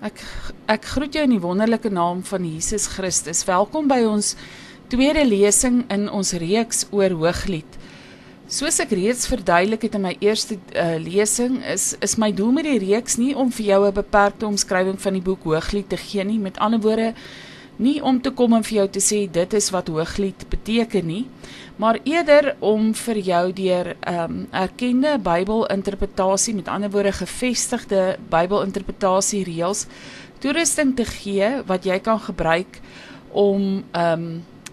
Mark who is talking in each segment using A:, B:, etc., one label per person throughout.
A: Ek groet jou in die wonderlike naam van Jesus Christus. Welkom by ons tweede lesing in ons reeks oor Hooglied. Soos ek reeds verduidelik het in my eerste lesing, is my doel met die reeks nie om vir jou 'n beperkte omskrywing van die boek Hooglied te gee nie. Met ander woorde, nie om te kom en vir jou te sê dit is wat Hooglied beteken nie, maar eerder om vir jou deur erkende Bybelinterpretasie, met ander woorde gevestigde Bybelinterpretasie reëls, toerusting te gee wat jy kan gebruik om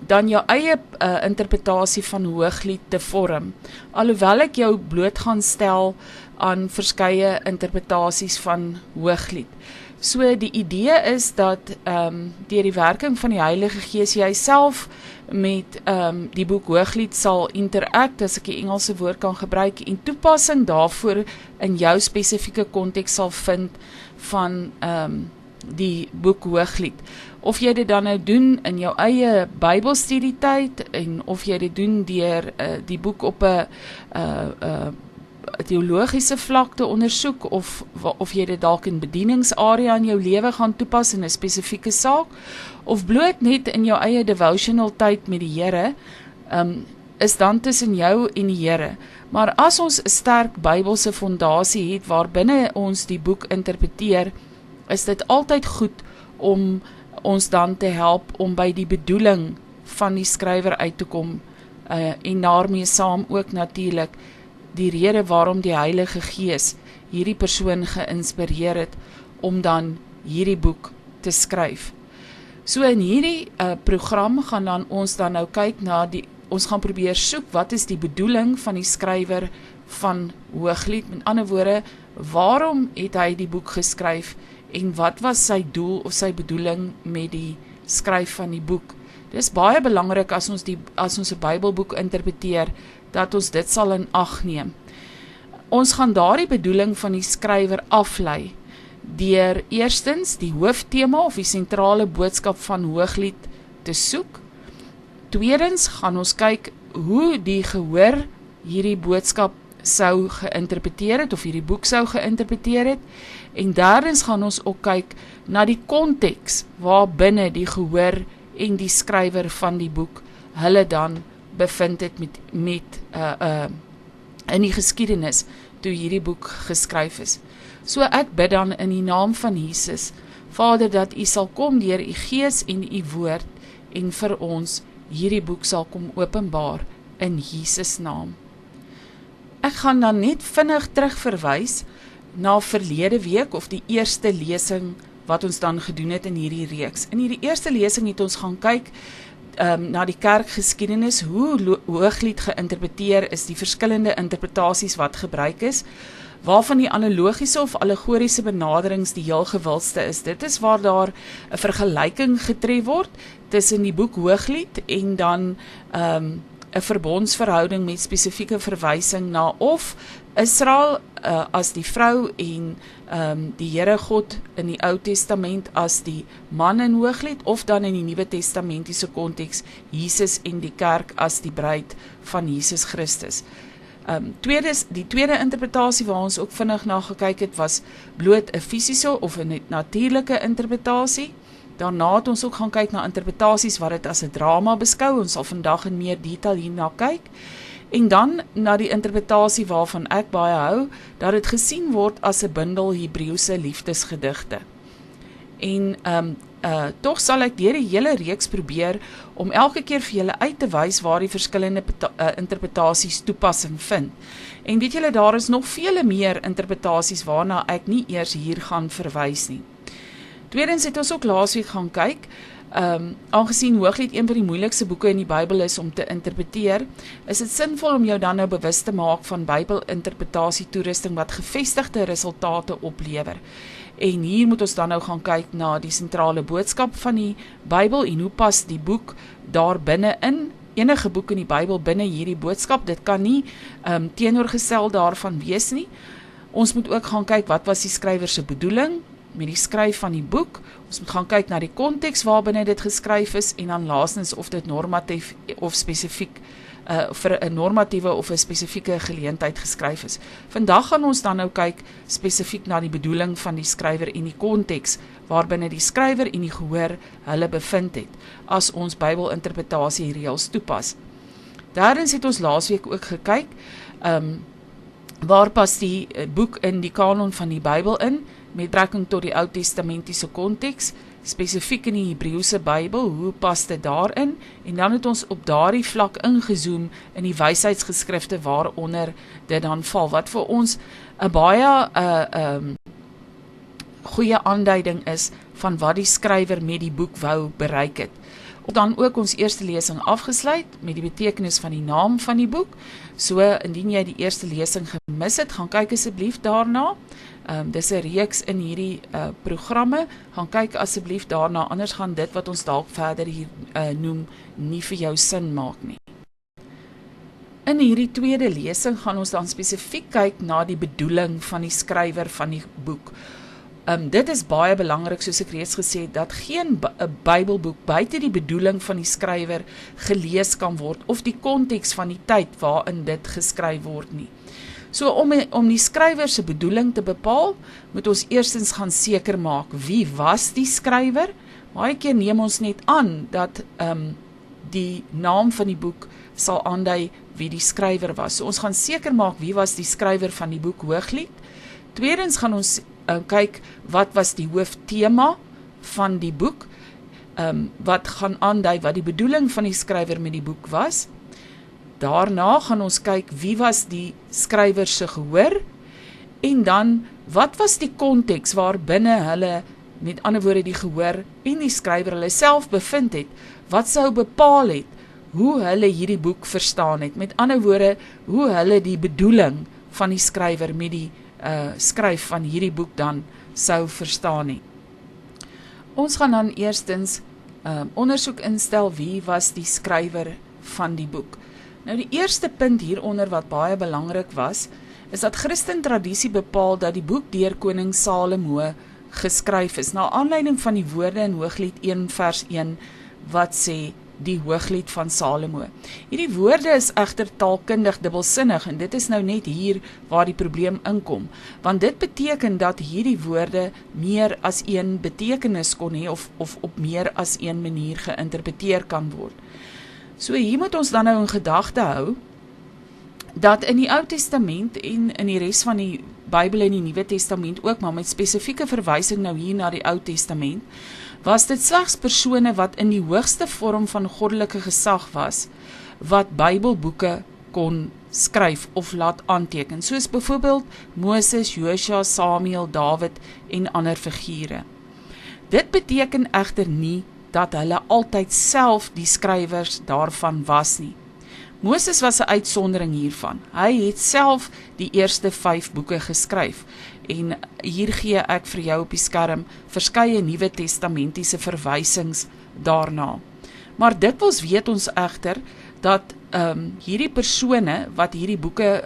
A: dan jou eie interpretasie van Hooglied te vorm. Alhoewel ek jou bloot gaan stel aan verskeie interpretasies van Hooglied. So die idee is dat deur die werking van die Heilige Gees jy self met die boek Hooglied sal interact, as ek die Engelse woord kan gebruik, en toepassing daarvoor in jou spesifieke konteks sal vind van die boek Hooglied. Of jy dit dan nou doen in jou eie Bybelstudietyd, en of jy dit doen deur die boek op 'n teologiese vlak te ondersoek, of jy dit dalk in bedieningsarea in jou lewe gaan toepas in 'n spesifieke saak, of bloot net in jou eie devotional tyd met die Here, is dan tussen jou en die Here. Maar as ons 'n sterk Bybelse fondasie het waarbinne ons die boek interpreteer, is dit altyd goed om ons dan te help om by die bedoeling van die skrywer uit te kom, en daarmee saam ook natuurlik die rede waarom die Heilige Gees hierdie persoon geïnspireer het om dan hierdie boek te skryf. So in hierdie program gaan dan ons dan nou kyk na ons gaan probeer soek wat is die bedoeling van die skrywer van Hooglied. Met ander woorde, waarom het hy die boek geskryf en wat was sy doel of sy bedoeling met die skryf van die boek? Dit is baie belangrik as ons 'n Bybelboek interpreteer, dat ons dit sal in ag neem. Ons gaan daardie bedoeling van die skrywer aflei deur eerstens die hooftema of die sentrale boodskap van Hooglied te soek. Tweedens gaan ons kyk hoe die gehoor hierdie boodskap sou geïnterpreteer het, of hierdie boek sou geïnterpreteer het. En derdens gaan ons ook kyk na die konteks waarbinne die gehoor en die skrywer van die boek hulle dan bevind het in die geskiedenis toe hierdie boek geskryf is. So ek bid dan in die naam van Jesus, Vader, dat U sal kom deur U Gees en U woord en vir ons hierdie boek sal kom openbaar in Jesus naam. Ek gaan dan net vinnig terugverwys na verlede week of die eerste lesing wat ons dan gedoen het in hierdie reeks. In hierdie eerste lesing het ons gaan kyk na die kerkgeskiedenis, hoe Hooglied geïnterpreteer is, die verskillende interpretasies wat gebruik is, waarvan die analogiese of allegoriese benaderings die heel gewildste is. Dit is waar daar 'n vergelyking getref word tussen die boek Hooglied en dan 'n verbondsverhouding met spesifieke verwysing na of Israel as die vrou en die Here God in die Ou Testament as die man in Hooglied, of dan in die Nuwe Testamentiese konteks Jesus en die kerk as die bruid van Jesus Christus. Die tweede interpretasie waar ons ook vinnig na gekyk het, was bloot 'n fisiese of 'n natuurlike interpretasie. Daarna het ons ook gaan kyk na interpretasies wat dit as 'n drama beskou. Ons sal vandag in meer detail hierna kyk. En dan na die interpretasie waarvan ek baie hou, dat dit gesien word as 'n bundel Hebreëse liefdesgedigte. En tog sal ek deur die hele reeks probeer om elke keer vir julle uit te wys waar die verskillende interpretasies toepassing vind. En weet julle, daar is nog vele meer interpretasies waarna ek nie eers hier gaan verwys nie. Tweedens het ons ook laasweek gaan kyk, aangesien Hooglied een van die moeilikste boeke in die Bybel is om te interpreteer, is dit sinvol om jou dan nou bewus te maak van Bybelinterpretasie toerusting wat gevestigde resultate oplewer. En hier moet ons dan nou gaan kyk na die sentrale boodskap van die Bybel en hoe pas die boek daar binne in. Enige boek in die Bybel binne hierdie boodskap, dit kan nie teenoorgestel daarvan wees nie. Ons moet ook gaan kyk wat was die skrywer se bedoeling met die skryf van die boek. Ons moet gaan kyk na die konteks waarbinne dit geskryf is en dan laastens of dit normatief of spesifiek vir 'n normatiewe of 'n spesifieke geleentheid geskryf is. Vandag gaan ons dan nou kyk spesifiek na die bedoeling van die skrywer en die konteks waarbinne die skrywer en die gehoor hulle bevind het, as ons Bybelinterpretasie reëls toepas. Daarin het ons laasweek ook gekyk, waar pas die boek in die kanon van die Bybel in, met betrekking tot die Ou Testamentiese konteks, spesifiek in die Hebreëse Bybel, hoe pas dit daarin, en dan het ons op daardie vlak ingezoom in die wysheidsgeskrifte waaronder dit dan val, wat vir ons 'n baie goeie aanduiding is van wat die skrywer met die boek wou bereik het. Dan ook ons eerste lesing afgesluit met die betekenis van die naam van die boek. So, indien jy die eerste lesing gemis het, gaan kyk asseblief daarna. Dis 'n reeks in hierdie programme, gaan kyk asseblief daarna, anders gaan dit wat ons dalk verder hier noem, nie vir jou sin maak nie. In hierdie tweede lesing gaan ons dan spesifiek kyk na die bedoeling van die skrywer van die boek. Dit is baie belangrik, soos ek reeds gesê het, dat geen Bybelboek buite die bedoeling van die skrywer gelees kan word, of die konteks van die tyd waarin dit geskryf word nie. So om die skrywer se bedoeling te bepaal, moet ons eerstens gaan seker maak, wie was die skrywer? Baie keer neem ons net aan, dat die naam van die boek sal aandui wie die skrywer was. So ons gaan seker maak, wie was die skrywer van die boek Hooglied? Tweedens gaan ons kyk, wat was die hooftema van die boek, wat gaan aandui wat die bedoeling van die skrywer met die boek was. Daarna gaan ons kyk, wie was die skrywer se gehoor, en dan, wat was die konteks waarbinne hulle, met ander woorde die gehoor en die skrywer hulle self bevind het, wat sou bepaal het, hoe hulle hierdie boek verstaan het, met ander woorde, hoe hulle die bedoeling van die skrywer met die skryf van hierdie boek dan sou verstaan het. Ons gaan dan eerstens ondersoek instel, wie was die skrywer van die boek. Nou die eerste punt hieronder wat baie belangrik was, is dat Christen tradisie bepaal dat die boek deur koning Salomo geskryf is, na aanleiding van die woorde in Hooglied 1 vers 1, wat sê, die Hooglied van Salomo. Hierdie woorde is egter taalkundig dubbelsinnig, en dit is nou net hier waar die probleem inkom, want dit beteken dat hierdie woorde meer as een betekenis kon hê, of op meer as een manier geïnterpreteer kan word. So hier moet ons dan nou in gedagte hou, dat in die Ou Testament en in die res van die Bybel en die Nuwe Testament ook, maar met spesifieke verwysing nou hier na die Ou Testament, was dit slegs persone wat in die hoogste vorm van goddelike gesag was, wat Bybelboeke kon skryf of laat aanteken, soos byvoorbeeld Moses, Josua, Samuel, Dawid en ander figure. Dit beteken egter nie dat hulle altyd self die skrywers daarvan was nie. Moses was 'n uitsondering hiervan. Hy het self die eerste 5 boeke geskryf, en hier gee ek vir jou op die skerm verskeie Nuwe Testamentiese verwysings daarna. Maar dikwels weet ons egter dat hierdie persone wat hierdie boeke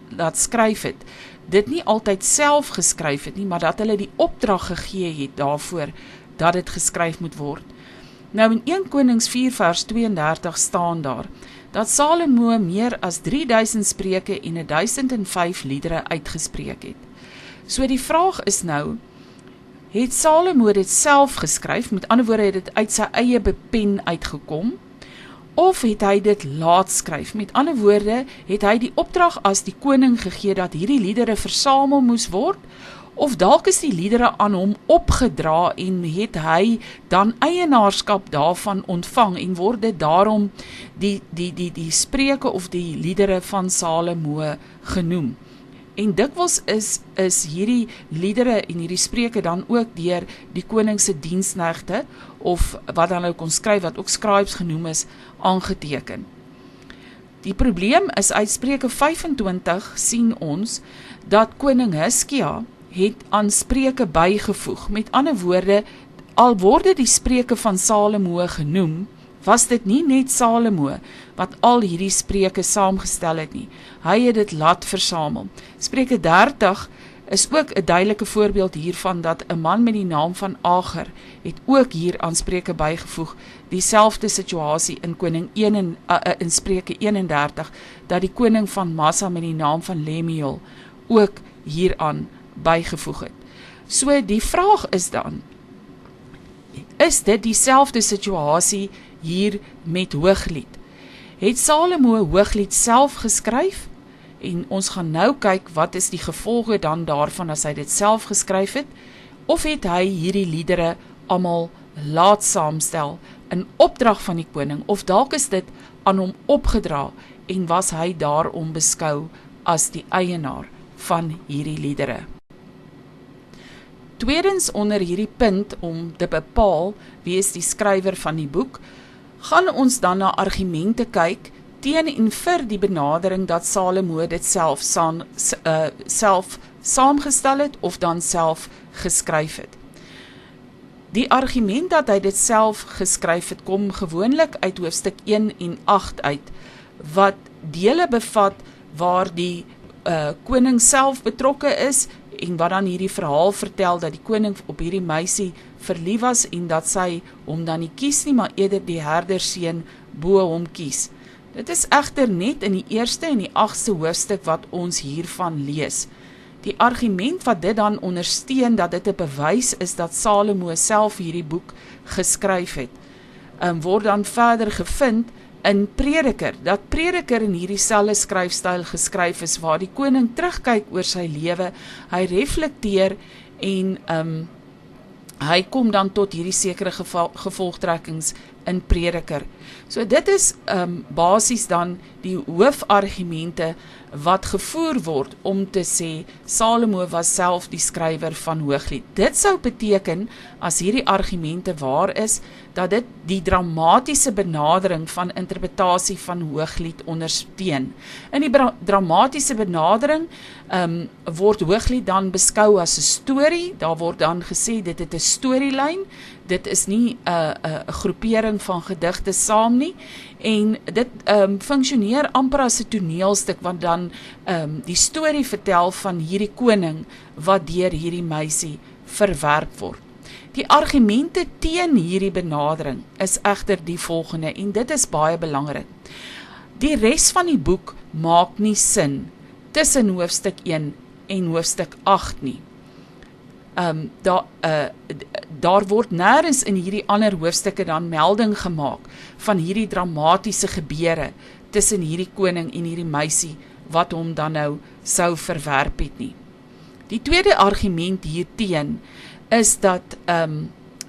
A: laat skryf het, dit nie altyd self geskryf het nie, maar dat hulle die opdrag gegee het daarvoor dat dit geskryf moet word. Nou in 1 Konings 4 vers 32 staan daar, dat Salomo meer as 3000 spreuke en 1005 liedere uitgespreek het. So die vraag is nou, het Salomo dit self geskryf, met ander woorde het dit uit sy eie pen uitgekom, of het hy dit laat skryf? Met ander woorde, het hy die opdrag as die koning gegee dat hierdie liedere versamel moes word, of dalk is die liedere aan hom opgedra en het hy dan eienaarskap daarvan ontvang en word dit daarom die spreuke of die liedere van Salomo genoem. En dikwels is hierdie liedere en hierdie spreuke dan ook deur die koning se diensknegte, of wat dan nou kon skryf, wat ook scribes genoem is, aangeteken. Die probleem is, uit Spreuke 25 sien ons, dat koning Hiskia het aan spreuke bygevoeg. Met ander woorde, al word die spreuke van Salomo genoem, was dit nie net Salomo wat al hierdie spreuke saamgestel het nie. Hy het dit laat versamel. Spreuke 30 is ook 'n duidelike voorbeeld hiervan dat 'n man met die naam van Ager het ook hier aan Spreuke bygevoeg, dieselfde situasie in in Spreuke 31, dat die koning van Massa met die naam van Lemuel ook hieraan bygevoeg het. So die vraag is dan, is dit dieselfde situasie hier met Hooglied? Het Salomo Hooglied self geskryf? En ons gaan nou kyk wat is die gevolge dan daarvan as hy dit self geskryf het, of het hy hierdie liedere almal laat saamstel in opdrag van die koning, of dalk is dit aan hom opgedra en was hy daarom beskou as die eienaar van hierdie liedere. Tweedens, onder hierdie punt om te bepaal wie is die skrywer van die boek, gaan ons dan na argumente kyk teen en vir die benadering dat Salomo dit self saamgestel het of dan self geskryf het. Die argument dat hy dit self geskryf het, kom gewoonlik uit hoofstuk 1 en 8 uit, wat dele bevat waar die koning self betrokke is, en wat dan hierdie verhaal vertel dat die koning op hierdie meisie verlief was en dat sy hom dan nie kies nie, maar eerder die herderseun bo hom kies. Dit is egter net in die 1ste en die 8ste hoofstuk wat ons hiervan lees. Die argument wat dit dan ondersteun dat dit 'n bewys is dat Salomo self hierdie boek geskryf het, word dan verder gevind in Prediker, dat Prediker in hierdie selfde skryfstyl geskryf is, waar die koning terugkyk oor sy lewe, hy reflekteer en hy kom dan tot hierdie sekere gevolgtrekkings in Prediker. So dit is basies dan die hoofargumente wat gevoer word om te sê Salomo was self die skrywer van Hooglied. Dit sou beteken, as hierdie argumente waar is, dat dit die dramatiese benadering van interpretasie van Hooglied ondersteun. In die dramatiese benadering word Hooglied dan beskou as 'n storie, daar word dan gesê dit het 'n storielyn, dit is nie 'n groepering van gedigte saam nie, en dit funksioneer amper as 'n toneelstuk, wat dan die storie vertel van hierdie koning, wat deur hierdie meisie verwerp word. Die argumente teen hierdie benadering is egter die volgende, en dit is baie belangrik. Die res van die boek maak nie sin tussen hoofstuk 1 en hoofstuk 8 nie. Daar word nêrens in hierdie ander hoofstukke dan melding gemaak van hierdie dramatiese gebeure tussen hierdie koning en hierdie meisie wat hom dan nou sou verwerp het nie. Die tweede argument hierteen is dat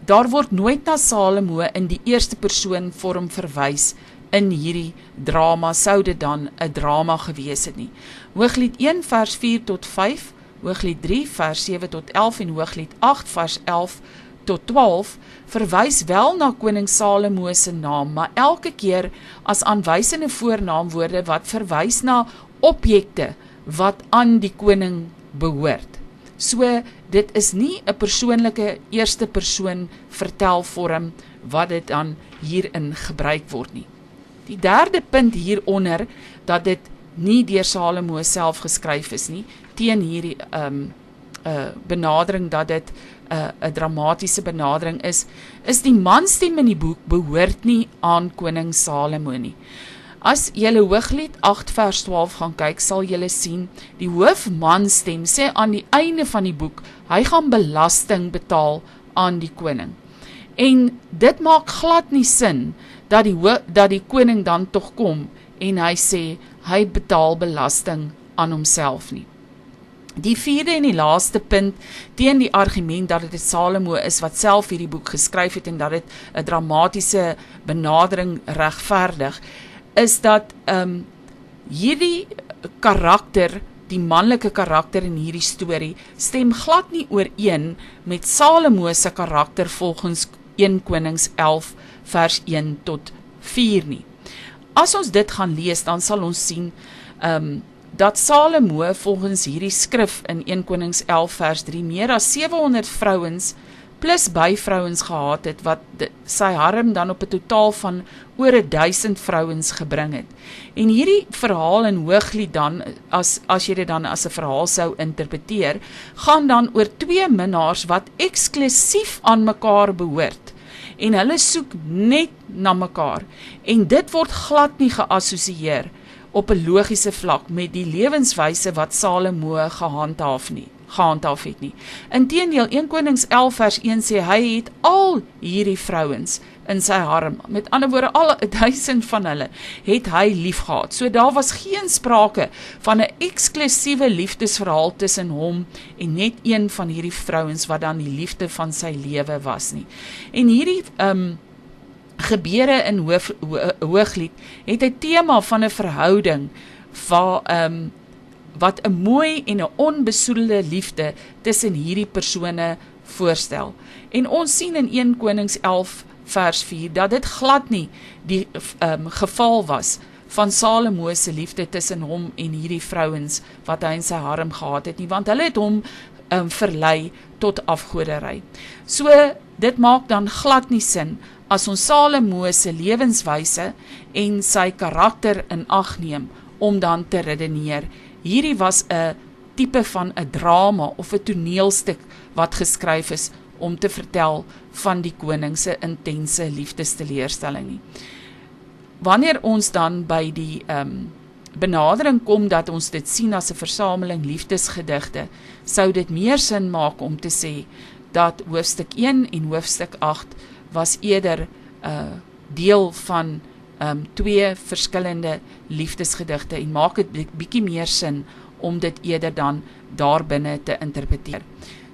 A: daar word nooit na Salomo in die eerste persoon vorm verwys in hierdie drama, sou dit dan 'n drama gewees het nie. Hooglied 1 vers 4 tot 5, Hooglied 3 vers 7 tot 11 en Hooglied 8 vers 11 tot 12 verwys wel na koning Salomo se naam, maar elke keer as aanwysende voornaamwoorde wat verwys na objekte wat aan die koning behoort. So, dit is nie 'n persoonlike eerste persoon vertelvorm wat dit dan hierin gebruik word nie. Die derde punt hieronder, dat dit nie deur Salomo self geskryf is nie, teen hierdie benadering dat dit 'n dramatiese benadering is die manstem in die boek behoort nie aan koning Salomo nie. As julle Hooglied 8 vers 12 gaan kyk, sal julle sien, die hoofmanstem sê aan die einde van die boek, hy gaan belasting betaal aan die koning. En dit maak glad nie sin, dat die koning dan tog kom, en hy sê, hy betaal belasting aan homself nie. Die vierde en die laaste punt, teen die argument dat dit Salomo is, wat self hierdie boek geskryf het, en dat dit 'n dramatiese benadering regverdig, is dat hierdie karakter, die manlike karakter in hierdie storie, stem glad nie ooreen met Salomo se karakter volgens 1 Konings 11 vers 1 tot 4 nie. As ons dit gaan lees, dan sal ons sien dat Salomo volgens hierdie skrif in 1 Konings 11 vers 3 meer as 700 vrouens plus byvrouens gehad het, wat sy harem dan op 'n totaal van oor 1000 vrouens gebring het. En hierdie verhaal in Hooglied dan, as jy dit dan as 'n verhaal sou interpreteer, gaan dan oor 2 minnaars wat eksklusief aan mekaar behoort. En hulle soek net na mekaar. En dit word glad nie geassosieer op 'n logiese vlak met die lewenswyse wat Salomo gehandhaaf het nie. Inteendeel, 1 Konings 11 vers 1 sê, hy het al hierdie vrouens in sy harem, met ander woorde, al 1000 van hulle, het hy lief gehad. So daar was geen sprake van 'n eksklusiewe liefdesverhaal tussen hom en net een van hierdie vrouens wat dan die liefde van sy lewe was nie. En hierdie gebeure in Hooglied het 'n tema van 'n verhouding wat 'n mooi en 'n onbesoedelde liefde tussen hierdie persone voorstel. En ons sien in 1 Konings 11 vers 4 dat dit glad nie die geval was van Salomo se liefde tussen hom en hierdie vrouens wat hy in sy harem gehad het nie, want hulle het hom verlei tot afgoderry. So dit maak dan glad nie sin as ons Salomo se lewenswyse en sy karakter in ag neem om dan te redeneer. Hierdie was 'n tipe van 'n drama of 'n toneelstuk wat geskryf is om te vertel van die koning se intense liefdesteleurstelling nie. Wanneer ons dan by die benadering kom dat ons dit sien as 'n versameling liefdesgedigte, sou dit meer sin maak om te sê dat hoofstuk 1 en hoofstuk 8 was eerder deel van 2 verskillende liefdesgedigte en maak dit bietjie meer sin om dit eerder dan daarbinne te interpreteer.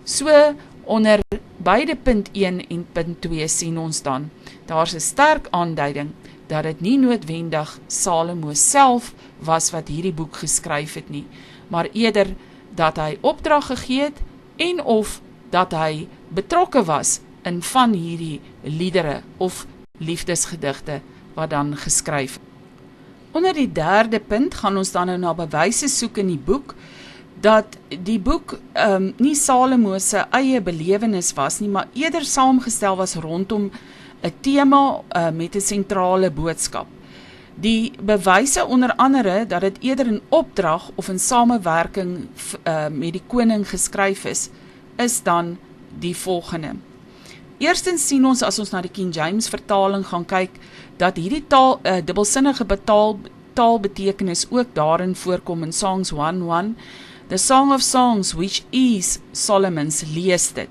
A: So onder beide punt 1 en punt 2 sien ons dan, daar's 'n sterk aanduiding dat dit nie noodwendig Salomo self was wat hierdie boek geskryf het nie, maar eerder dat hy opdrag gegee het en of dat hy betrokke was in van hierdie liedere of liefdesgedigte wat dan geskryf. Onder die 3de punt gaan ons dan nou na bewyse soek in die boek, dat die boek nie Salomo se eie belewenis was nie, maar eerder saamgestel was rondom 'n tema met 'n sentrale boodskap. Die bewyse onder andere dat dit eerder in opdrag of in samewerking met die koning geskryf is dan die volgende. Eerstens sien ons, as ons na die King James vertaling gaan kyk, dat hierdie dubbelsinnige taalbetekenis ook daarin voorkom in Songs 1:1. The Song of Songs, which is Solomon's, lees dit.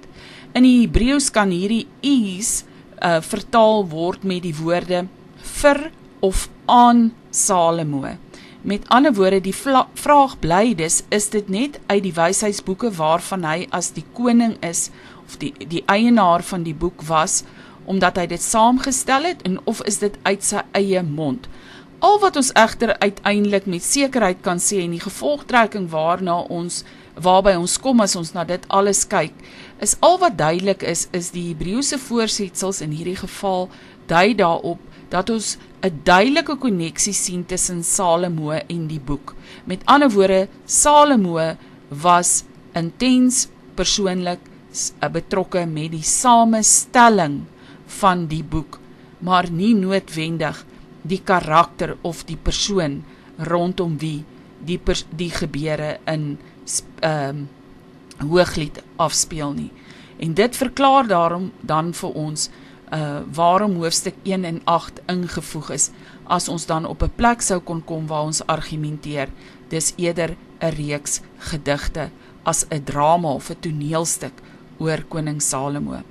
A: In die Hebreëus kan hierdie is vertaal word met die woorde vir of aan Salomo. Met ander woorde, die vraag bly dus, is dit net uit die wysheidsboeke waarvan hy as die koning is, of die eienaar van die boek was, omdat hy dit saamgestel het, en of is dit uit sy eie mond? Al wat ons egter uiteindelik met sekerheid kan sê, en die gevolgtrekking waarby ons kom as ons na dit alles kyk, is al wat duidelik is die Hebreëse voorsetsels in hierdie geval dui daarop, dat ons 'n duidelike koneksie sien tussen Salomo en die boek. Met ander woorde, Salomo was intens persoonlik betrokke met die samestelling van die boek, maar nie noodwendig die karakter of die persoon rondom wie die gebeure in Hooglied afspeel nie. En dit verklaar daarom dan vir ons waarom hoofstuk 1 en 8 ingevoeg is, as ons dan op 'n plek sou kon kom waar ons argumenteer, dis eerder 'n reeks gedigte as 'n drama of 'n toneelstuk oor koning Salomo.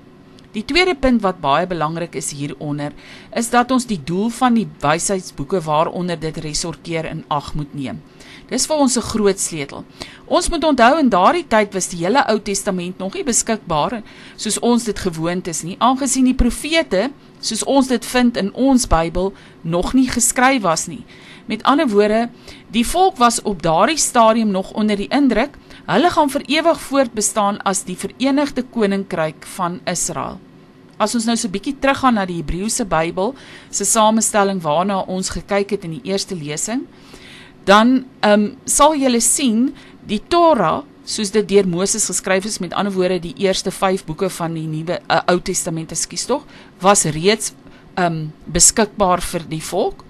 A: Die tweede punt wat baie belangrik is hieronder, is dat ons die doel van die wysheidsboeke waaronder dit resorteer in ag moet neem. Dis vir ons 'n groot sleutel. Ons moet onthou, in daardie tyd was die hele Ou Testament nog nie beskikbaar, soos ons dit gewoond is nie, aangesien die profete, soos ons dit vind in ons Bybel, nog nie geskryf was nie. Met ander woorde, die volk was op daardie stadium nog onder die indruk, hulle gaan vir ewig voortbestaan as die Verenigde Koninkryk van Israel. As ons nou so 'n bietjie teruggaan na die Hebreëse Bybel, se samestelling waarna ons gekyk het in die eerste lesing, dan sal julle sien, die Torah soos dit deur Moses geskryf is, met ander woorde die eerste 5 boeke van die nuwe Ou Testament, ekskuus tog, was reeds beskikbaar vir die volk.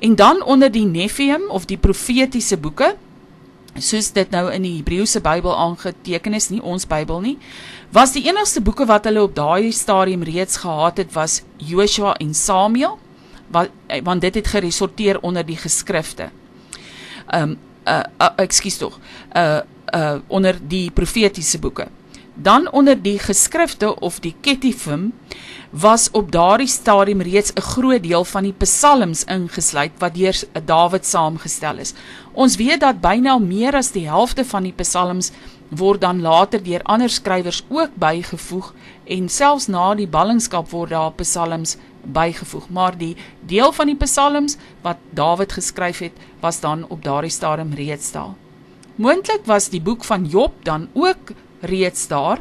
A: En dan onder die Nephiim of die profetiese boeke, soos dit nou in die Hebreëse Bybel aangeteken is, nie ons Bybel nie, was die enigste boeke wat hulle op daai stadium reeds gehad het, was Joshua en Samuel, want dit het geresorteer onder die geskrifte. Ekskuus tog, onder die profetiese boeke. Dan onder die geskrifte of die Ketuvim was op daardie stadium reeds 'n groot deel van die psalms ingesluit wat deur Dawid saamgestel is. Ons weet dat byna meer as die helfte van die psalms word dan later deur ander skrywers ook bygevoeg en selfs na die ballingskap word daar psalms bygevoeg, maar die deel van die psalms wat Dawid geskryf het, was dan op daardie stadium reeds daar. Moontlik was die boek van Job dan ook reeds daar,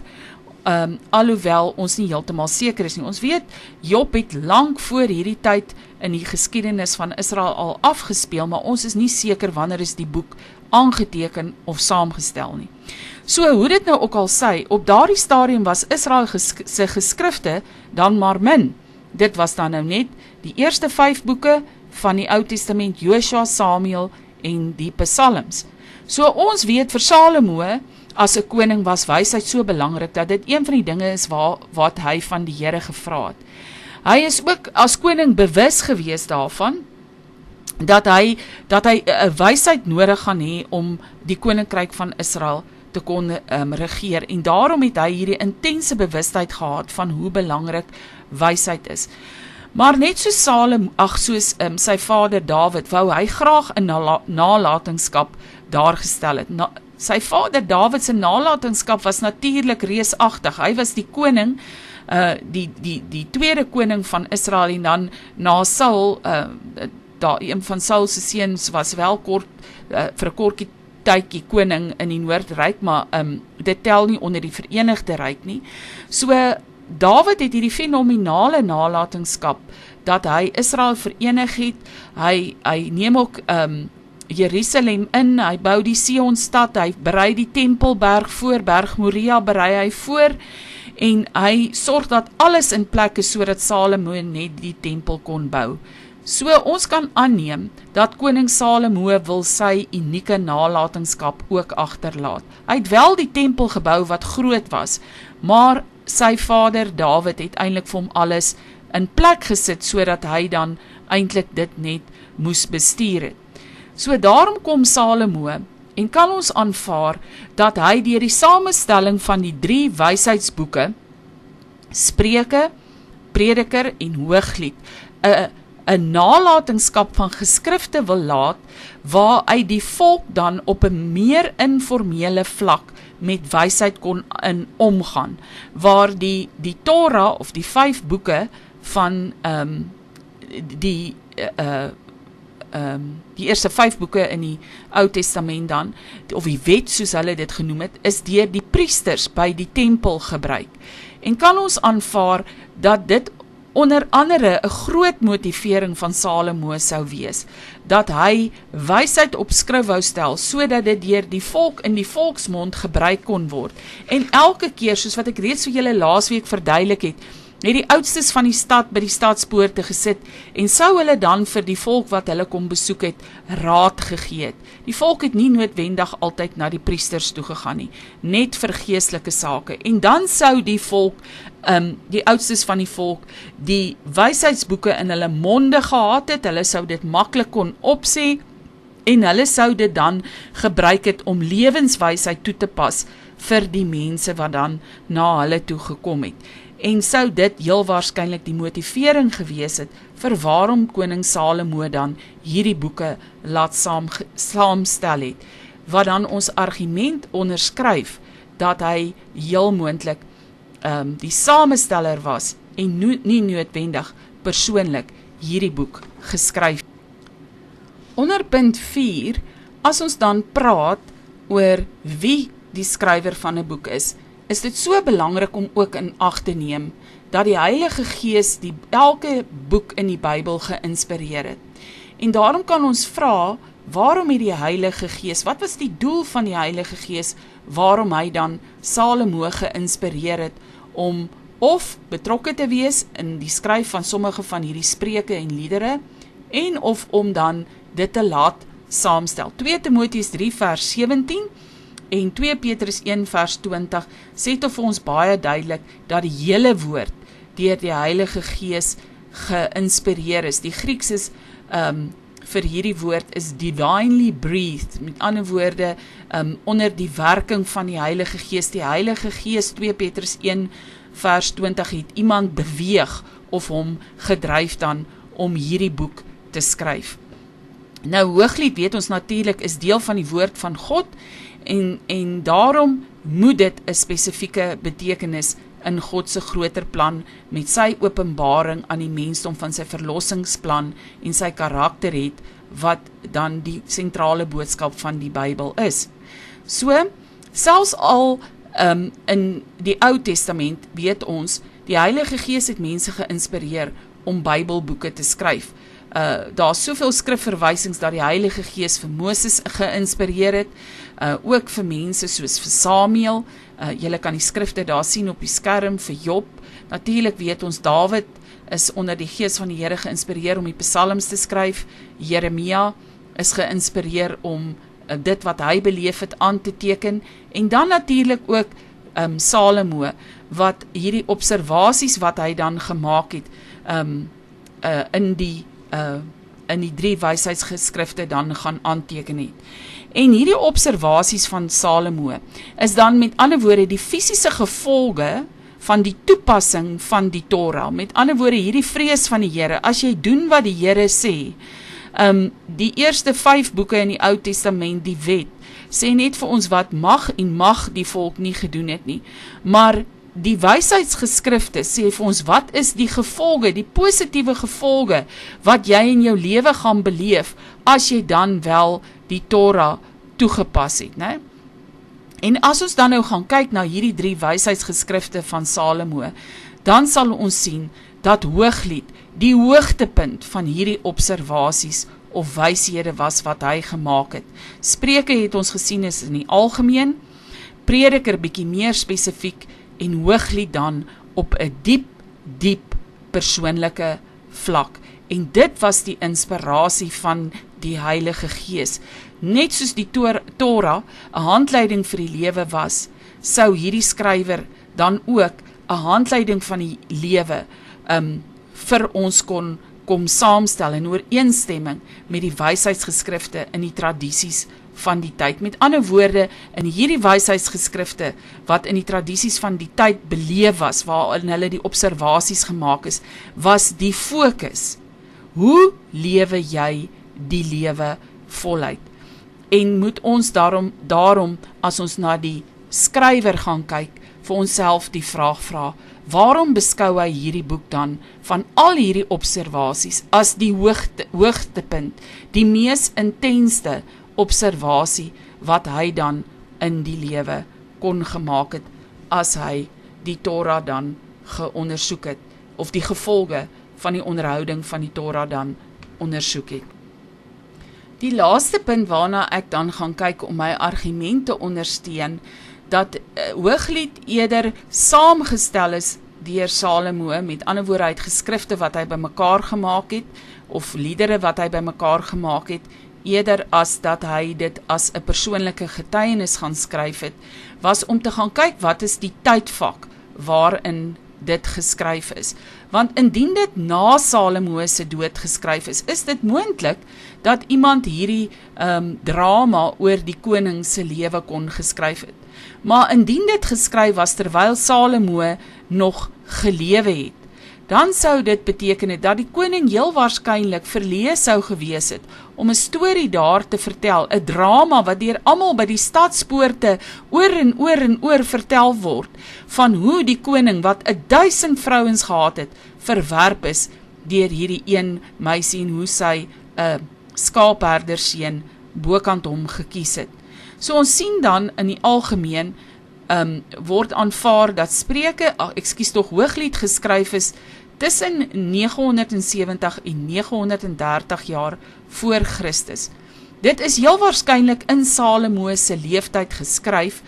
A: alhoewel ons nie heeltemal seker is nie. Ons weet, Job het lank voor hierdie tyd in die geskiedenis van Israel al afgespeel, maar ons is nie seker wanneer is die boek aangeteken of saamgestel nie. So, hoe dit nou ook al sê, op daardie stadium was Israel se geskrifte dan maar min. Dit was dan nou net die eerste 5 boeke van die Ou Testament, Joshua, Samuel en die psalms. So ons weet vir Salomo, as 'n koning was wysheid so belangrik, dat dit een van die dinge is wat hy van die Here gevra het. Hy is ook as koning bewus gewees daarvan, dat hy 'n wysheid nodig gaan hê om die koninkryk van Israel te kon regeer, en daarom het hy hierdie intense bewustheid gehad van hoe belangrik wysheid is. Maar net soos soos sy vader Dawid, wou hy graag 'n nalatenskap daar gestel het. Sy vader Dawid se nalatenskap was natuurlik reusagtig. Hy was die koning, die tweede koning van Israel, en dan na Saul, een van Saul se seuns was wel kort, vir 'n kortjie tydjie koning in die Noordryk, maar dit tel nie onder die Verenigde Ryk nie. So, Dawid het hierdie fenominale nalatenskap, dat hy Israel verenig het. Hy neem ook Jerusalem in, hy bou die Sionstad, hy berei die Tempelberg voor, Berg Moria berei hy voor, en hy sorg dat alles in plek is, sodat Salomo net die tempel kon bou. So ons kan aanneem, dat koning Salomo wil sy unieke nalatenskap ook agterlaat. Hy het wel die tempel gebou wat groot was, maar sy vader Dawid het eintlik vir hom alles in plek gesit, sodat hy dan eintlik dit net moes bestuur het. So daarom kom Salomo, en kan ons aanvaar, dat hy deur die samestelling van die 3 wysheidsboeke, Spreuke, Prediker en Hooglied, 'n nalatenskap van geskrifte wil laat, waar hy die volk dan op 'n meer informele vlak met wysheid kon omgaan, waar die Torah of die 5 boeke van die eerste 5 boeke in die Ou Testament dan, of die wet soos hulle dit genoem het, is deur die priesters by die tempel gebruik. En kan ons aanvaar dat dit onder andere 'n groot motivering van Salomo sou wees, dat hy wysheid op skrif wou stel, sodat dit deur die volk in die volksmond gebruik kon word. En elke keer, soos wat ek reeds vir julle laasweek verduidelik het die oudstes van die stad by die stadspoorte gesit, en sou hulle dan vir die volk wat hulle kom besoek het, raad gegee het. Die volk het nie noodwendig altyd na die priesters toegegaan nie, net vir geestelike sake, en dan sou die volk, die oudstes van die volk, die wysheidsboeke in hulle monde gehad het, hulle sou dit maklik kon opsê, en hulle sou dit dan gebruik het om lewenswysheid toe te pas vir die mense wat dan na hulle toe gekom het. En sou dit heel waarskynlik die motivering gewees het vir waarom koning Salomo dan hierdie boeke laat saamstel het, wat dan ons argument onderskryf dat hy heel moontlik die samesteller was en nie noodwendig persoonlik hierdie boek geskryf. Onder punt 4, as ons dan praat oor wie die skrywer van 'n boek is dit so belangrik om ook in ag te neem dat die Heilige Gees elke boek in die Bybel geïnspireer het. En daarom kan ons vra, waarom het die Heilige Gees, wat was die doel van die Heilige Gees, waarom hy dan Salomo geïnspireer het om of betrokke te wees in die skryf van sommige van hierdie spreuke en liedere, en of om dan dit te laat saamstel. 2 Timoteus 3 vers 17 en 2 Petrus 1 vers 20 sê tot vir ons baie duidelik dat die hele woord deur die Heilige Gees geïnspireer is. Die Grieks is vir hierdie woord is divinely breathed, met ander woorde onder die werking van die Heilige Gees. Die Heilige Gees, 2 Petrus 1 vers 20, het iemand beweeg of hom gedryf dan om hierdie boek te skryf. Nou Hooglied, weet ons natuurlik, is deel van die woord van God en daarom moet dit 'n spesifieke betekenis in God se groter plan met sy openbaring aan die mensdom van sy verlossingsplan en sy karakter het, wat dan die sentrale boodskap van die Bybel is. So, selfs al in die Ou Testament weet ons, die Heilige Gees het mense geïnspireer om Bybelboeke te skryf. Daar is soveel skrifverwysings dat die Heilige Gees vir Moses geïnspireer het, ook vir mense soos vir Samuel, julle kan die skrifte daar sien op die skerm, vir Job. Natuurlik weet ons, Dawid is onder die Gees van die Here geïnspireer om die psalms te skryf, Jeremia is geïnspireer om dit wat hy beleef het aan te teken, en dan natuurlik ook Salomo, wat hierdie observasies wat hy dan gemaak het, in die 3 wysheidsgeskrifte dan gaan aanteken het. En hierdie observasies van Salomo is dan met ander woorde die fisiese gevolge van die toepassing van die Torah. Met ander woorde, hierdie vrees van die Here, as jy doen wat die Here sê, die eerste 5 boeke in die Ou Testament, die wet, sê net vir ons wat mag en mag die volk nie gedoen het nie. Maar die wysheidsgeskrifte sê vir ons, wat is die gevolge, die positiewe gevolge, wat jy in jou lewe gaan beleef, as jy dan wel die Torah toegepas het, né? En as ons dan nou gaan kyk na hierdie 3 wysheidsgeskrifte van Salomo, dan sal ons sien, dat Hooglied die hoogtepunt van hierdie observasies of wyshede was wat hy gemaak het. Spreuke het ons gesien is in die algemeen, Prediker bietjie meer spesifiek, en Hooglied dan op 'n diep persoonlike vlak. En dit was die inspirasie van die Heilige Gees. Net soos die Torah 'n handleiding vir die lewe was, sou hierdie skrywer dan ook 'n handleiding van die lewe vir ons kom saamstel in ooreenstemming met die wysheidsgeskrifte in die tradisies van die tyd. Met ander woorde, in hierdie wysheidsgeskrifte wat in die tradisies van die tyd beleef was, waarin hulle die observasies gemaak is, was die fokus. Hoe lewe jy die lewe voluit? En moet ons daarom as ons na die skrywer gaan kyk, vir onsself die vraag vra, waarom beskou hy hierdie boek dan van al hierdie observasies as die hoogtepunt, die mees intenste observasie wat hy dan in die lewe kon gemaak het, as hy die Torah dan geondersoek het, of die gevolge van die onderhouding van die Torah dan ondersoek het. Die laaste punt waarna ek dan gaan kyk om my argument te ondersteun, dat Hooglied eerder saamgestel is deur Salomo, met ander woorde, hy het geskrifte wat hy bymekaar gemaak het, of liedere wat hy bymekaar gemaak het, eerder as dat hy dit as 'n persoonlike getuienis gaan skryf het, was om te gaan kyk wat is die tydvak waarin dit geskryf is. Want indien dit na Salomo se dood geskryf is dit moontlik dat iemand hierdie drama oor die koning se lewe kon geskryf het. Maar indien dit geskryf was terwyl Salomo nog gelewe het, dan sou dit beteken het dat die koning heel waarskynlik verleë sou gewees het om 'n storie daar te vertel, 'n drama wat deur almal by die stadspoorte oor en oor vertel word, van hoe die koning wat 1000 vrouens gehad het, verwerp is deur hierdie een meisie en hoe sy 'n skaapherderseun bokant hom gekies het. So ons sien dan in die algemeen word aanvaar dat Spreuke, Hooglied geskryf is tussen 970 en 930 jaar voor Christus. Dit is heel waarskynlik in Salomo se leeftyd geskryf,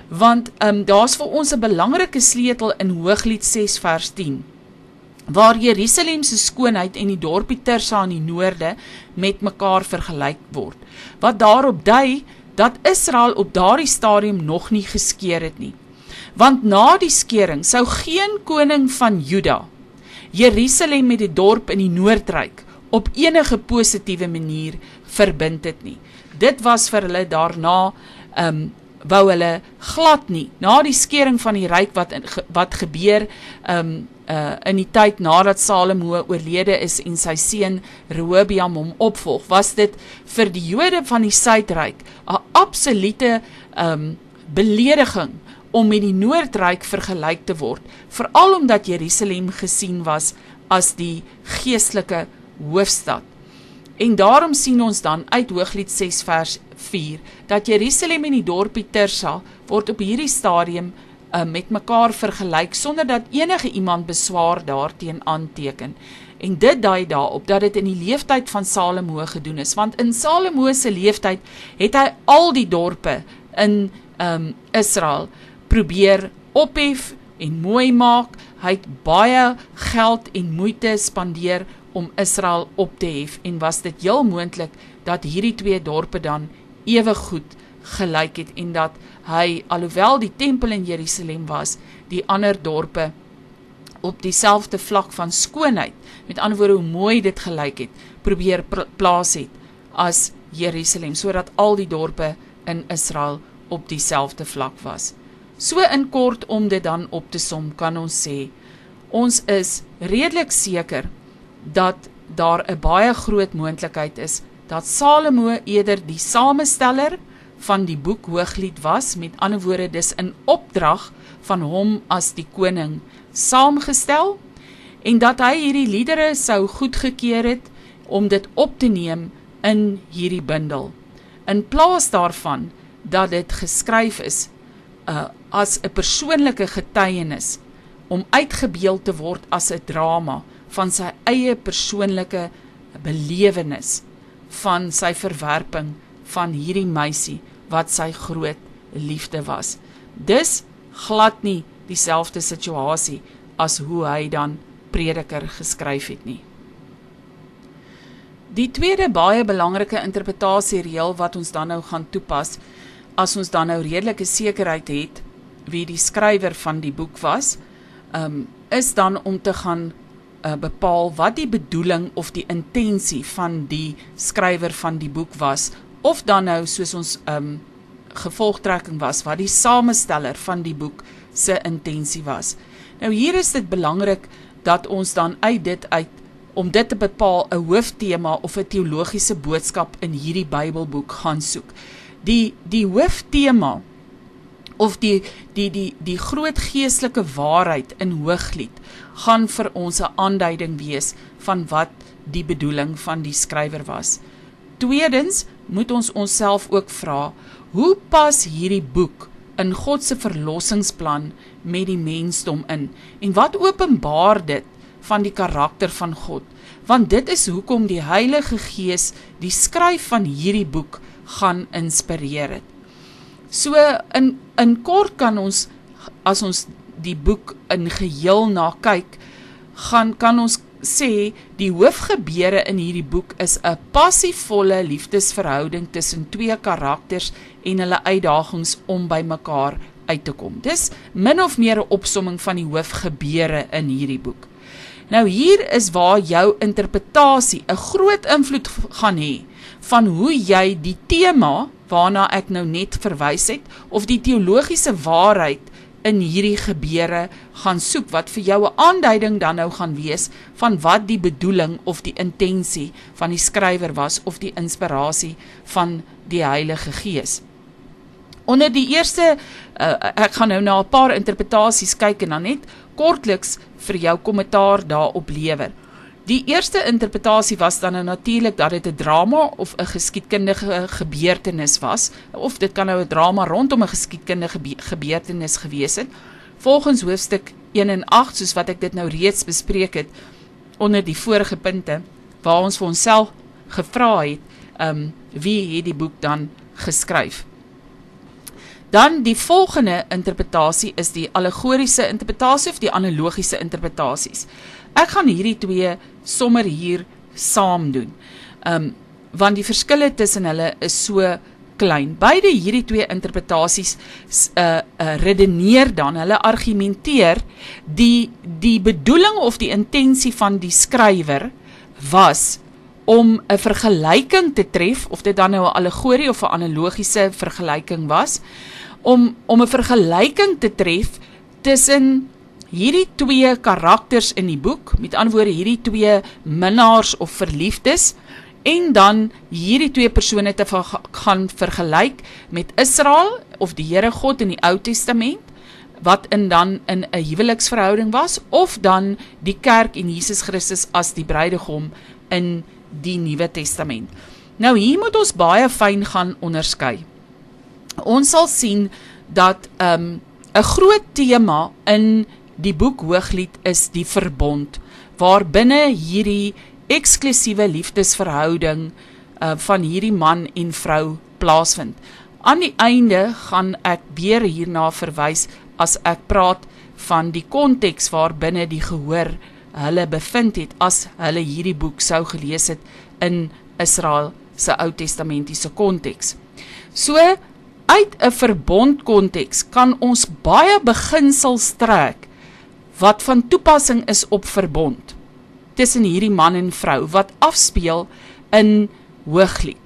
A: want daar's vir ons 'n belangrike sleutel in Hooglied 6 vers 10, waar Jerusalem se skoonheid en die dorpie Tirsa in die noorde met mekaar vergelyk word, wat daarop dui dat Israel op daardie stadium nog nie geskeer het nie. Want na die skering sou geen koning van Juda Jerusalem met die dorp in die Noordryk op enige positiewe manier verbind het nie. Dit was vir hulle daarna, wou hulle glad nie, na die skering van die ryk wat gebeur in die tyd nadat Salomo oorlede is en sy seun Rehoboam hom opvolg, was dit vir die Jode van die Suidryk 'n absolute belediging om met die Noordryk vergelyk te word, veral omdat Jerusalem gesien was as die geestelike hoofstad. En daarom sien ons dan uit Hooglied 6 vers 4, dat Jerusalem en die dorpie Tirsa word op hierdie stadium met mekaar vergelyk, sonder dat enige iemand beswaar daarteen aanteken. En dit dui daarop dat dit in die leeftyd van Salomo gedoen is, want in Salomo se leeftyd het hy al die dorpe in Israel probeer ophef en mooi maak. Hy het baie geld en moeite spandeer om Israel op te hef, en was dit heel moontlik dat hierdie twee dorpe dan ewe goed gelyk het, en dat hy, alhoewel die tempel in Jerusalem was, die ander dorpe op dieselfde vlak van skoonheid, met ander woorde hoe mooi dit gelyk het, probeer plaas het as Jerusalem, sodat al die dorpe in Israel op dieselfde vlak was. So in kort om dit dan op te som, kan ons sê, ons is redelik seker dat daar 'n baie groot moontlikheid is dat Salomo eerder die samesteller van die boek Hooglied was, met ander woorde dis in opdrag van hom as die koning saamgestel, en dat hy hierdie liedere sou goedgekeur het om dit op te neem in hierdie bundel, in plaas daarvan dat dit geskryf is as 'n persoonlike getuienis, om uitgebeeld te word as 'n drama van sy eie persoonlike belewenis van sy verwerping van hierdie meisie wat sy groot liefde was. Dis glad nie dieselfde situasie as hoe hy dan Prediker geskryf het nie. Die tweede baie belangrike interpretasiereël wat ons dan nou gaan toepas, as ons dan nou redelike sekerheid het wie die skrywer van die boek was, is dan om te gaan bepaal wat die bedoeling of die intensie van die skrywer van die boek was, of dan nou soos ons gevolgtrekking was, wat die samesteller van die boek se intensie was. Nou hier is dit belangrik dat ons dan om dit te bepaal, 'n hoofthema of 'n teologiese boodskap in hierdie Bybelboek gaan soek. Die hoofthema of die groot geestelike waarheid in Hooglied gaan vir ons 'n aanduiding wees van wat die bedoeling van die skrywer was. Tweedens moet ons onsself ook vra, hoe pas hierdie boek in God se verlossingsplan met die mensdom in, en wat openbaar dit van die karakter van God, want dit is hoekom die Heilige Gees die skryf van hierdie boek gaan inspireer het. So in kort kan ons, as ons die boek in geheel na kyk, kan ons sê, die hoofgebeure in hierdie boek is 'n passievolle liefdesverhouding tussen twee karakters en hulle uitdagings om by mekaar uit te kom. Dis min of meer 'n opsomming van die hoofgebeure in hierdie boek. Nou hier is waar jou interpretasie 'n groot invloed gaan hê van hoe jy die tema waarna ek nou net verwys het, of die teologiese waarheid in hierdie gebeure gaan soek, wat vir jou 'n aanduiding dan nou gaan wees van wat die bedoeling of die intensie van die skrywer was, of die inspirasie van die Heilige Gees. Onder die eerste, ek gaan nou na 'n paar interpretasies kyk en dan net kortliks vir jou kommentaar daarop lewer. Die eerste interpretasie was dan nou natuurlik dat dit 'n drama of 'n geskiedkundige gebeurtenis was, of dit kan nou 'n drama rondom 'n geskiedkundige gebeurtenis gewees het, volgens hoofstuk 1 en 8, soos wat ek dit nou reeds bespreek het, onder die vorige punte, waar ons vir onsself gevra het, wie het die boek dan geskryf. Dan die volgende interpretasie is die allegoriese interpretasie of die analogiese interpretasies. Ek gaan hierdie twee sommer hier saam doen, want die verskille tussen hulle is so klein. Beide hierdie twee interpretasies redeneer dan, hulle argumenteer die bedoeling of die intensie van die skrywer was om 'n vergelyking te tref, of dit dan nou 'n allegorie of 'n analogiese vergelyking was, om 'n vergelyking te tref tussen hierdie twee karakters in die boek, met ander woorde hierdie twee minnaars of verliefdes, en dan hierdie twee persone te gaan vergelyk met Israel of die Here God in die Ou Testament, wat dan in 'n huweliksverhouding was, of dan die kerk en Jesus Christus as die bruidegom in die Nuwe Testament. Nou hier moet ons baie fyn gaan onderskei. Ons sal sien dat 'n groot tema in die boek Hooglied is die verbond, waar binne hierdie eksklusiewe liefdesverhouding van hierdie man en vrou plaasvind. Aan die einde gaan ek weer hierna verwys as ek praat van die konteks waar binne die gehoor hulle bevind het as hulle hierdie boek sou gelees het in Israel se Ou Testamentiese konteks. So, uit 'n verbondkonteks kan ons baie beginsels trek wat van toepassing is op verbond tussen hierdie man en vrou, wat afspeel in Hooglied.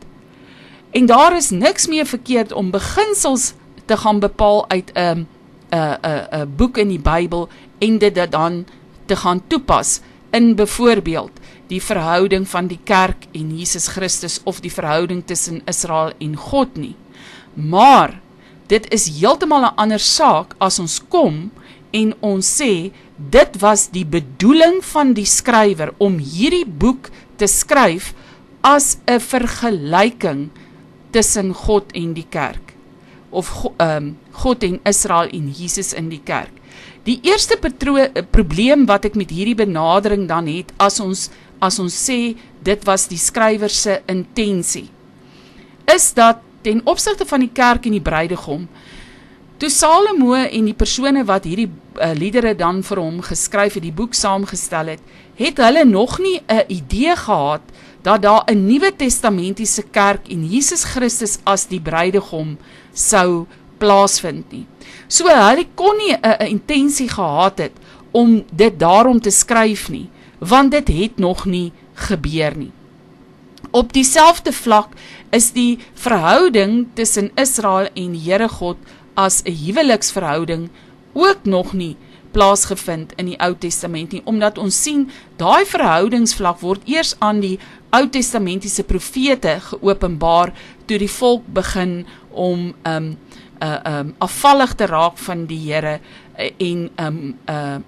A: En daar is niks meer verkeerd om beginsels te gaan bepaal uit 'n boek in die Bybel en dit dan te gaan toepas in byvoorbeeld die verhouding van die kerk en Jesus Christus of die verhouding tussen Israel en God nie. Maar dit is heeltemal 'n ander saak as ons kom en ons sê dit was die bedoeling van die skrywer om hierdie boek te skryf as 'n vergelyking tussen God en die kerk, of God en Israel en Jesus in die kerk. Die eerste probleem wat ek met hierdie benadering dan het, as ons sê dit was die skrywer se intensie, is dat ten opsigte van die kerk en die bruidegom, toe Salomo en die persone wat hierdie liedere dan vir hom geskryf het, die boek saamgestel het, het hulle nog nie 'n idee gehad dat daar 'n Nuwe Testamentiese kerk en Jesus Christus as die bruidegom sou plaasvind nie. So hulle kon nie 'n intensie gehad het om dit daarom te skryf nie, want dit het nog nie gebeur nie. Op dieselfde vlak is die verhouding tussen Israel en Here God as 'n huweliksverhouding ook nog nie plaasgevind in die Ou Testament nie, omdat ons sien, daai verhoudingsvlak word eers aan die Ou Testamentiese profete geopenbaar, toe die volk begin om afvallig te raak van die Here en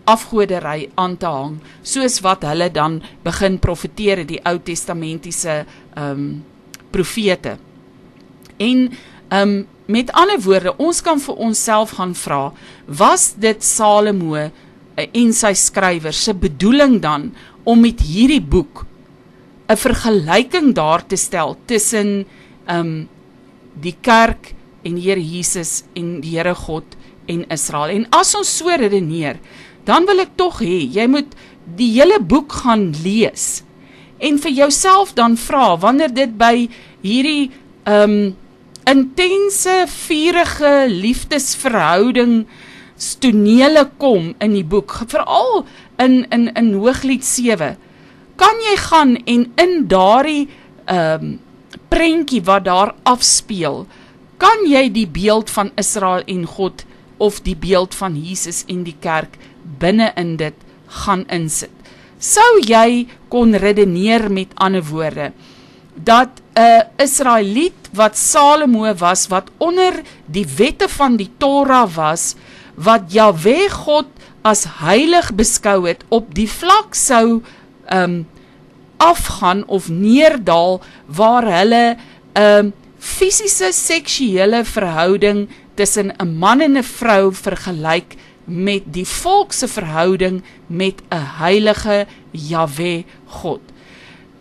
A: afgoderry aan te hang, soos wat hulle dan begin profeteer, die Ou Testamentiese profete. En met ander woorde, ons kan vir onsself gaan vra, was dit Salomo en sy skrywer se bedoeling dan om met hierdie boek 'n vergelyking daar te stel tussen die kerk en die Here Jesus en die Here God en Israel? En as ons so redeneer, dan wil ek tog hê, jy moet die hele boek gaan lees en vir jouself dan vra, wanneer dit by hierdie intense, vurige liefdesverhouding tonele kom in die boek, veral in Hooglied 7, kan jy gaan en in daardie prentjie wat daar afspeel, kan jy die beeld van Israel en God of die beeld van Jesus en die kerk binne in dit gaan insit. Sou jy kon redeneer, met ander woorde, dat 'n Israeliet wat Salomo was, wat onder die wette van die Torah was, wat Jahwe God as heilig beskou het, op die vlak sou afgaan of neerdal, waar hulle fisiese seksuele verhouding tussen 'n man en 'n vrou vergelyk met die volkse verhouding met 'n heilige Jahwe God.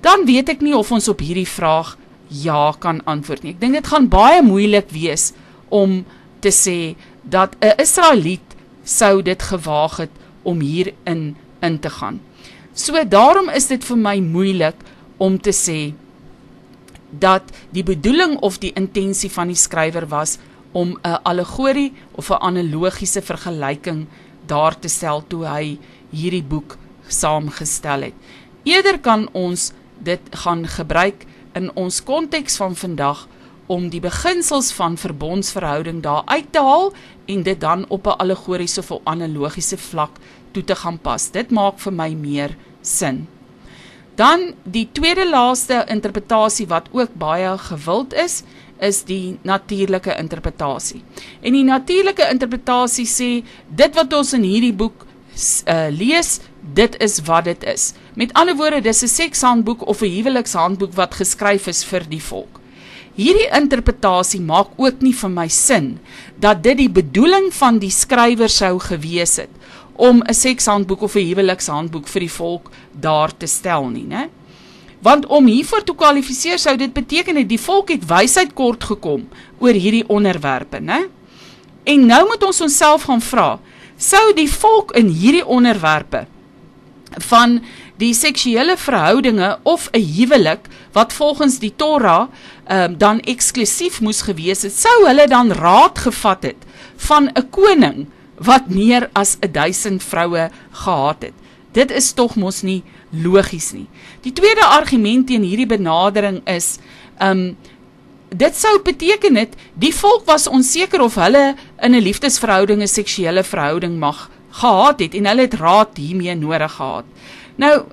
A: Dan weet ek nie of ons op hierdie vraag ja kan antwoord nie. Ek dink dit gaan baie moeilik wees om te sê dat 'n Israeliet sou dit gewaag het om hierin in te gaan. So daarom is dit vir my moeilik om te sê dat die bedoeling of die intensie van die skrywer was om 'n allegorie of 'n analogiese vergelyking daar te stel toe hy hierdie boek saamgestel het. Eerder kan ons dit gaan gebruik in ons konteks van vandag om die beginsels van verbondsverhouding daar uit te haal en dit dan op 'n allegoriese of 'n analogiese vlak toe te gaan pas. Dit maak vir my meer sin. Dan die tweede laaste interpretasie wat ook baie gewild is die natuurlike interpretasie. En die natuurlike interpretasie sê, dit wat ons in hierdie boek lees, dit is wat dit is. Met ander woorde, dis 'n sekshandboek of 'n huwelikshandboek wat geskryf is vir die volk. Hierdie interpretasie maak ook nie vir my sin, dat dit die bedoeling van die skrywer sou gewees het, om 'n sekshandboek of 'n huwelikshandboek vir die volk daar te stel nie, né? Want om hiervoor te kwalifiseer sou dit beteken dat die volk het wysheid kort gekom oor hierdie onderwerpe, né? En nou moet ons onsself gaan vra, sou die volk in hierdie onderwerpe van die seksuele verhoudinge of 'n huwelik wat volgens die Torah dan eksklusief moes gewees het, sou hulle dan raad gevat het van 'n koning wat meer as 1000 vroue gehad het. Dit is tog mos nie logies nie. Die tweede argument teen hierdie benadering is, dit sou beteken het, die volk was onseker of hulle in 'n liefdesverhouding 'n seksuele verhouding mag gehad het, en hulle het raad hiermee nodig gehad. Nou,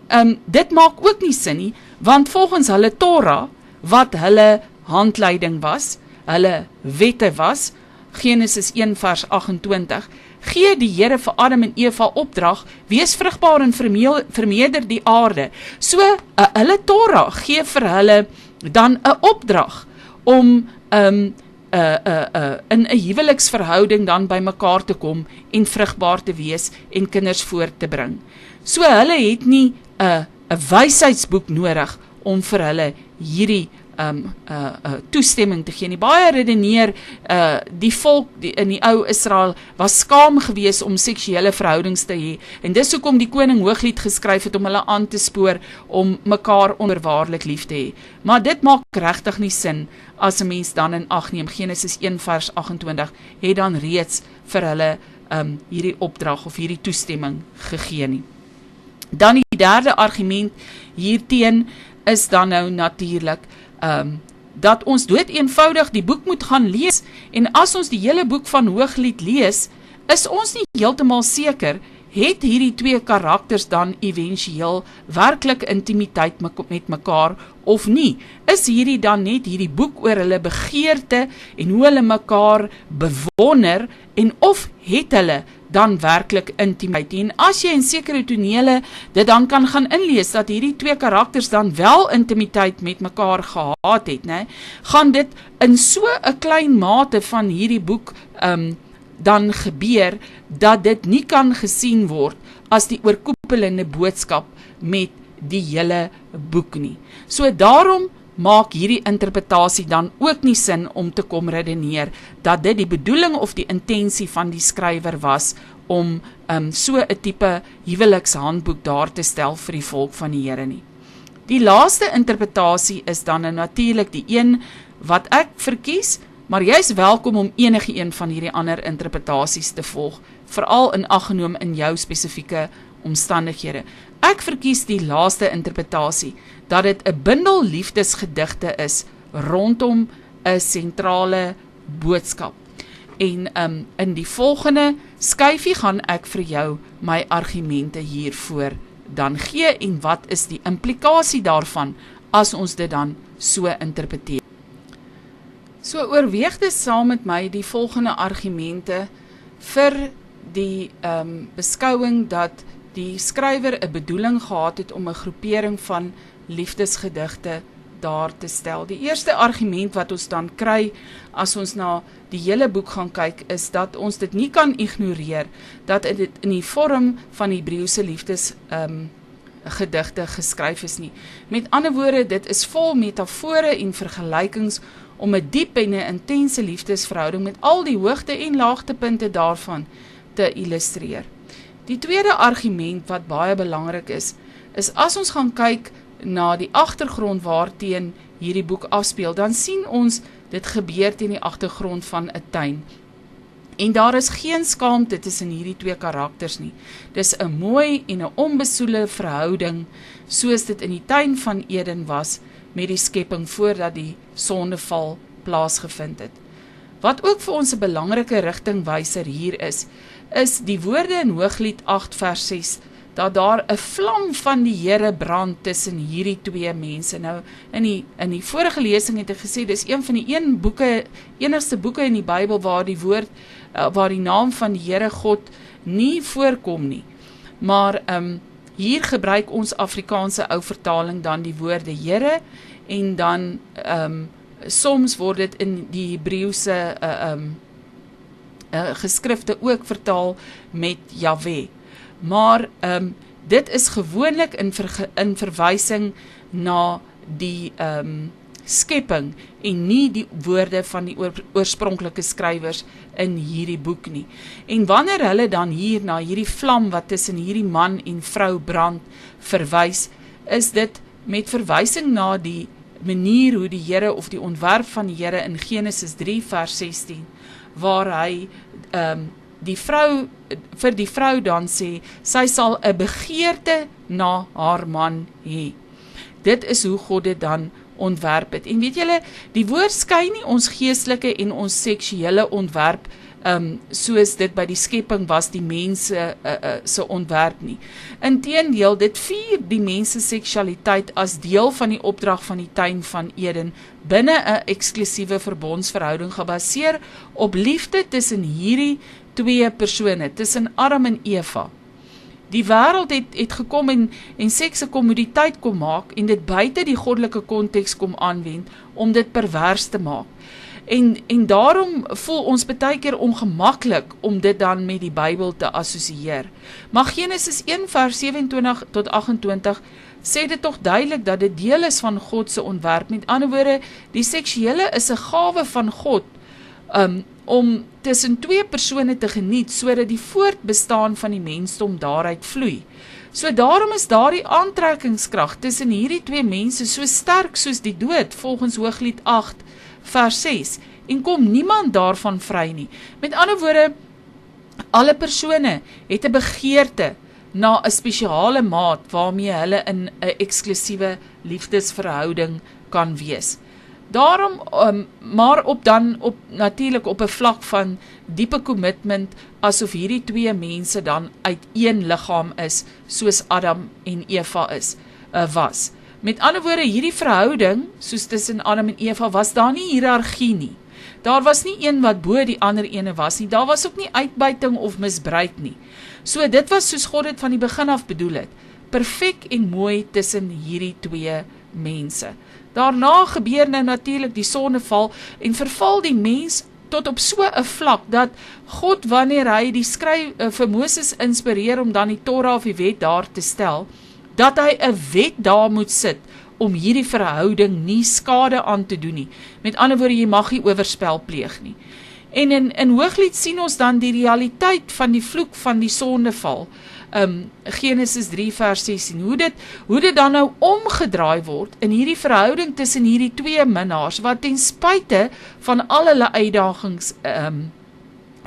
A: dit maak ook nie sin nie, want volgens hulle Torah, wat hulle handleiding was, hulle wette was, Genesis 1 vers 28, gee die Here vir Adam en Eva opdrag, wees vrugbaar en vermeerder die aarde. So, hulle Torah gee vir hulle dan 'n opdrag om in 'n huweliksverhouding dan by mekaar te kom en vrugbaar te wees en kinders voort te bring. So hulle het nie 'n wysheidsboek nodig om vir hulle hierdie toestemming te gee nie. Baie redeneer, die volk in die ou Israel was skaam gewees om seksuele verhoudings te hê, en dis hoekom die koning Hooglied geskryf het om hulle aan te spoor om mekaar onvoorwaardelik lief te hê. Maar dit maak regtig nie sin as 'n mens dan in ag neem. Genesis 1 vers 28 het dan reeds vir hulle hierdie opdrag of hierdie toestemming gegee nie. Dan die derde argument hierteen is dan nou natuurlik dat ons dood eenvoudig die boek moet gaan lees, en as ons die hele boek van Hooglied lees, is ons nie heeltemal seker, het hierdie twee karakters dan eventueel werklik intimiteit met mekaar of nie? Is hierdie dan net hierdie boek oor hulle begeerte en hoe hulle mekaar bewonder, en of het hulle dan werklik intimiteit? En as jy in sekere tonele dit dan kan gaan inlees, dat hierdie twee karakters dan wel intimiteit met mekaar gehad het, né? Gaan dit in so 'n klein mate van hierdie boek dan gebeur, dat dit nie kan gesien word as die oorkoepelende boodskap met die hele boek nie. So daarom maak hierdie interpretasie dan ook nie sin om te kom redeneer dat dit die bedoeling of die intensie van die skrywer was om so 'n tipe huwelikshandboek daar te stel vir die volk van die Here nie. Die laaste interpretasie is dan natuurlik die een wat ek verkies, maar jy is welkom om enige een van hierdie ander interpretasies te volg, veral in ag geneem in jou spesifieke omstandighede. Ek verkies die laaste interpretasie, dat dit 'n bundel liefdesgedigte is rondom 'n sentrale boodskap. En in die volgende skyfie gaan ek vir jou my argumente hiervoor dan gee, en wat is die implikasie daarvan as ons dit dan so interpreteer. So oorweeg dit saam met my die volgende argumente vir die beskouing dat die skrywer 'n bedoeling gehad het om 'n groepering van liefdesgedigte daar te stel. Die eerste argument wat ons dan kry as ons na die hele boek gaan kyk, is dat ons dit nie kan ignoreer dat dit in die vorm van Hebreëse gedigte geskryf is nie. Met ander woorde, dit is vol metafore en vergelykings om 'n diep en 'n intense liefdesverhouding met al die hoogte en laagtepunte daarvan te illustreer. Die tweede argument wat baie belangrik is as ons gaan kyk na die agtergrond waarteen hierdie boek afspeel, dan sien ons dit gebeur teen die agtergrond van 'n tuin. En daar is geen skaamte tussen hierdie twee karakters nie. Dis 'n mooi en 'n onbesoedelde verhouding, soos dit in die tuin van Eden was, met die skepping voordat die sondeval plaasgevind het. Wat ook vir ons 'n belangrike rigtingwyser hier is die woorde in Hooglied 8 vers 6, dat daar 'n vlam van die Here brand tussen hierdie twee mense. Nou, in die vorige lesing het ek gesê, dis een van die enigste boeke in die Bybel waar waar die naam van die Here God nie voorkom nie. Maar hier gebruik ons Afrikaanse ou vertaling dan die woorde Here, en dan soms word dit in die Hebreëse geskrifte ook vertaal met Jahwe. Maar dit is gewoonlik in verwysing na die skepping en nie die woorde van die oorspronklike skrywers in hierdie boek nie. En wanneer hulle dan hier na hierdie vlam wat tussen hierdie man en vrou brand verwys, is dit met verwysing na die manier hoe die Here of die ontwerp van die Here in Genesis 3 vers 16, waar hy vir die vrou dan sê, sy sal 'n begeerte na haar man hê. Dit is hoe God dit dan ontwerp het. En weet julle, die woord skei nie ons geestelike en ons seksuele ontwerp soos dit by die skepping was die mense se ontwerp nie. Inteendeel, dit vier die mens se seksualiteit as deel van die opdrag van die tuin van Eden binne 'n eksklusiewe verbondsverhouding gebaseer op liefde tussen hierdie twee persone, tussen Adam en Eva. Die wêreld het gekom en seks 'n kommoditeit kom maak en dit buite die goddelike konteks kom aanwend om dit pervers te maak. En daarom voel ons baie keer ongemaklik om dit dan met die Bybel te assosieer. Maar Genesis 1 vers 27 tot 28 sê dit tog duidelik dat dit deel is van God se ontwerp. Met ander woorde, die seksuele is 'n gawe van God om tussen twee persone te geniet, sodat die voortbestaan van die mensdom daaruit vloei. So daarom is daardie aantrekkingskrag tussen hierdie twee mense so sterk soos die dood, volgens Hooglied 8 vers 6, en kom niemand daarvan vry nie. Met ander woorde, alle persone het 'n begeerte na 'n spesiale maat waarmee hulle in 'n eksklusiewe liefdesverhouding kan wees. Daarom, maar natuurlik op 'n vlak van diepe commitment, asof hierdie twee mense dan uit een liggaam is, soos Adam en Eva was. Met ander woorde, hierdie verhouding, soos tussen Adam en Eva, was daar nie hiërargie nie. Daar was nie een wat bo die ander ene was nie. Daar was ook nie uitbuiting of misbruik nie. So dit was soos God dit van die begin af bedoel het. Perfek en mooi tussen hierdie twee mense. Daarna gebeur nou natuurlik die sondeval en verval die mens tot op so 'n vlak dat God, wanneer hy die vir Moses inspireer om dan die Torah of die wet daar te stel, dat hy 'n wet daar moet sit om hierdie verhouding nie skade aan te doen nie. Met ander woorde, jy mag nie oorspel pleeg nie. En in Hooglied sien ons dan die realiteit van die vloek van die sondeval. Genesis 3 vers 16, hoe dit dan nou omgedraai word in hierdie verhouding tussen hierdie twee minnaars, wat ten spyte van al hulle uitdagings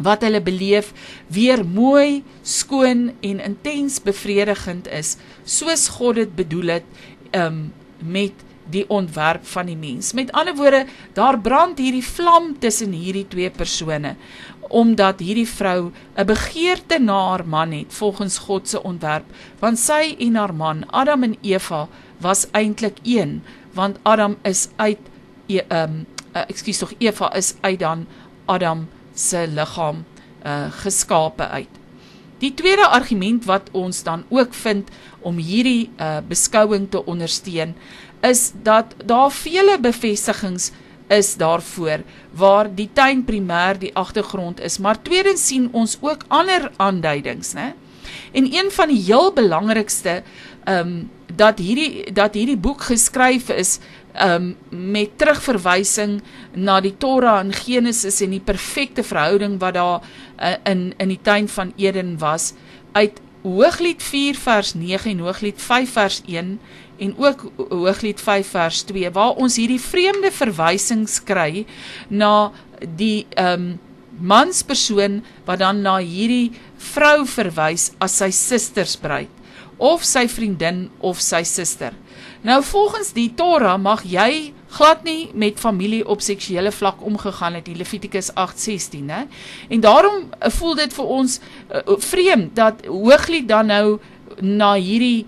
A: wat hulle beleef, weer mooi, skoon en intens bevredigend is, soos God dit bedoel het met die ontwerp van die mens. Met ander woorde, daar brand hierdie vlam tussen hierdie twee persone, omdat hierdie vrou 'n begeerte na haar man het, volgens God se ontwerp, want sy en haar man, Adam en Eva, was eintlik een, want Eva is uit dan Adam se liggaam geskape uit. Die tweede argument wat ons dan ook vind om hierdie beskouing te ondersteun, is dat daar vele bevestigings is daarvoor, waar die tuin primêr die agtergrond is, maar tweedens sien ons ook ander aanduidings, né? En een van die heel belangrikste dat hierdie boek geskryf is met terugverwysing na die Torah en Genesis en die perfekte verhouding wat daar in die tuin van Eden was, uit Hooglied 4 vers 9 en Hooglied 5 vers 1 en ook Hooglied 5 vers 2, waar ons hierdie vreemde verwysings kry na die manspersoon wat dan na hierdie vrou verwys as sy sustersbruid, of sy vriendin of sy suster. Nou volgens die Torah mag jy glad nie met familie op seksuele vlak omgegaan het, die Levitikus 8:16, hè? En daarom voel dit vir ons vreemd, dat Hooglied dan nou na hierdie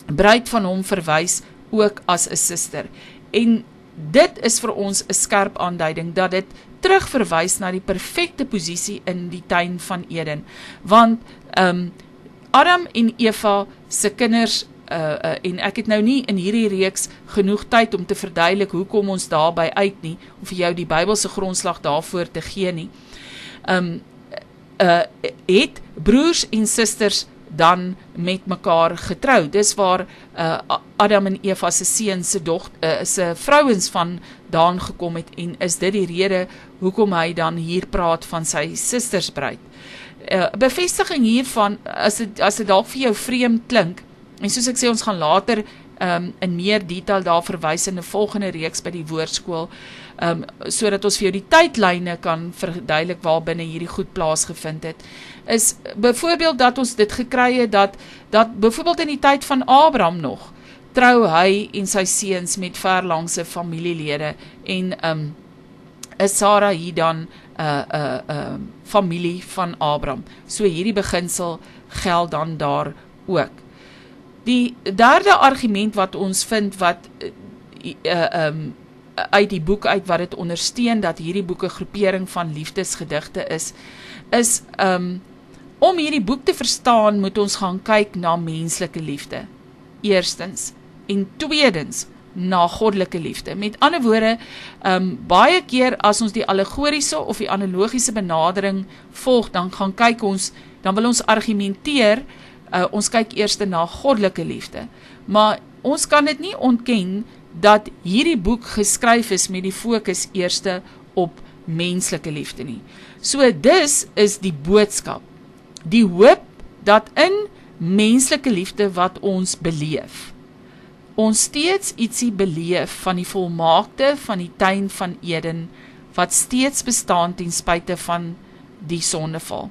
A: bruid van hom verwys, ook as 'n suster. En dit is vir ons 'n skerp aanduiding, dat dit terugverwys na die perfekte posisie in die tuin van Eden, want Adam en Eva se kinders, en ek het nou nie in hierdie reeks genoeg tyd om te verduidelik hoekom ons daarby uit nie, of vir jou die Bybelse grondslag daarvoor te gee nie, het broers en susters dan met mekaar getrou. Dis waar Adam en Eva se seun se vrouens vandaan gekom het, en is dit die rede hoekom hy dan hier praat van sy sustersbruid. Bevestiging hiervan, as dit dalk vir jou vreemd klink, en soos ek sê, ons gaan later in meer detail daar verwys in 'n volgende reeks by die woordskool, sodat ons vir jou die tydlyne kan verduidelik waar binne hierdie goed plaasgevind het, is byvoorbeeld dat ons dit gekry het, dat byvoorbeeld in die tyd van Abraham nog, trou hy en sy seuns met verlangse familielede, en is Sarah hier dan familie van Abraham. So hierdie beginsel geld dan daar ook. Die derde argument wat ons vind, wat uit die boek uit, wat het ondersteun dat hierdie boek 'n groepering van liefdesgedigte is om hierdie boek te verstaan, moet ons gaan kyk na menslike liefde, eerstens, en tweedens, na goddelike liefde. Met ander woorde, baie keer as ons die allegoriese of die analogiese benadering volg, dan wil ons argumenteer, ons kyk eers na goddelike liefde. Maar ons kan dit nie ontken dat hierdie boek geskryf is met die fokus eerste op menslike liefde nie. So dis is die boodskap, die hoop dat in menslike liefde wat ons beleef, ons steeds ietsie beleef van die volmaakte van die tuin van Eden, wat steeds bestaan ten spyte van die sondeval.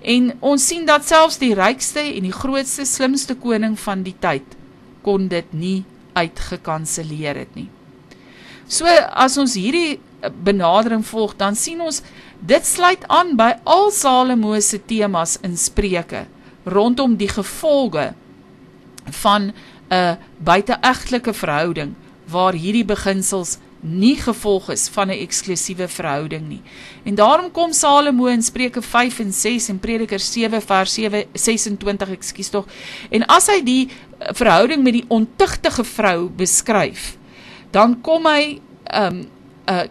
A: En ons sien dat selfs die rykste en die grootste, slimste koning van die tyd, kon dit nie uitgekanselleer het nie. So, as ons hierdie benadering volg, dan sien ons, dit sluit aan by al Salomo se temas in Spreuke, rondom die gevolge van 'n buiteegtelike verhouding, waar hierdie beginsels nie gevolg is van 'n eksklusiewe verhouding nie. En daarom kom Salomo in Spreuke 5 en 6 en Prediker 7 vers 26, en as hy die verhouding met die ontuchtige vrou beskryf, dan kom hy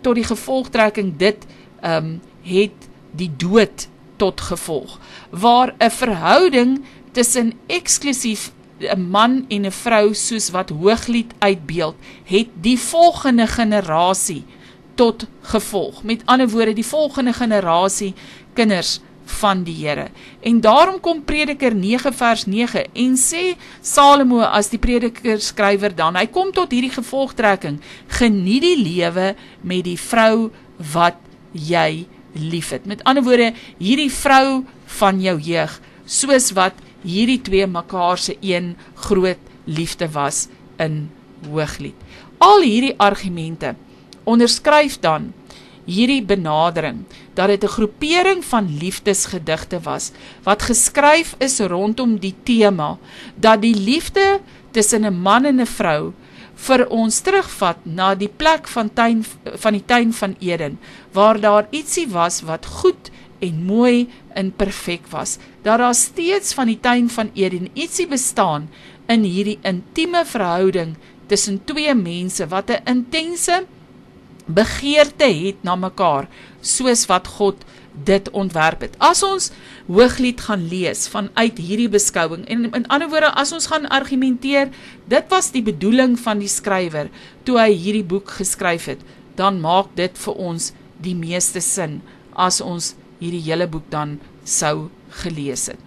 A: tot die gevolgtrekking, dit het die dood tot gevolg, waar 'n verhouding tussen eksklusief 'n man en 'n vrou, soos wat Hooglied uitbeeld, het die volgende generasie tot gevolg. Met ander woorde, die volgende generasie kinders van die Here. En daarom kom Prediker 9 vers 9 en sê Salomo as die prediker skrywer dan, hy kom tot hierdie gevolgtrekking, geniet die lewe met die vrou wat jy lief het. Met ander woorde, hierdie vrou van jou jeug, soos wat hierdie twee mekaar se een groot liefde was in Hooglied. Al hierdie argumente onderskryf dan hierdie benadering, dat dit 'n groepering van liefdesgedigte was, wat geskryf is rondom die tema, dat die liefde tussen 'n man en 'n vrou vir ons terugvat na die plek van die tuin van Eden, waar daar ietsie was wat goed en mooi en perfek was, dat daar steeds van die tuin van Eden ietsie bestaan in hierdie intieme verhouding tussen twee mense, wat 'n intense begeerte het na mekaar, soos wat God dit ontwerp het. As ons Hooglied gaan lees vanuit hierdie beskouing, en in ander woorde, as ons gaan argumenteer, dit was die bedoeling van die skrywer, toe hy hierdie boek geskryf het, dan maak dit vir ons die meeste sin, as ons hierdie hele boek dan sou gelees het.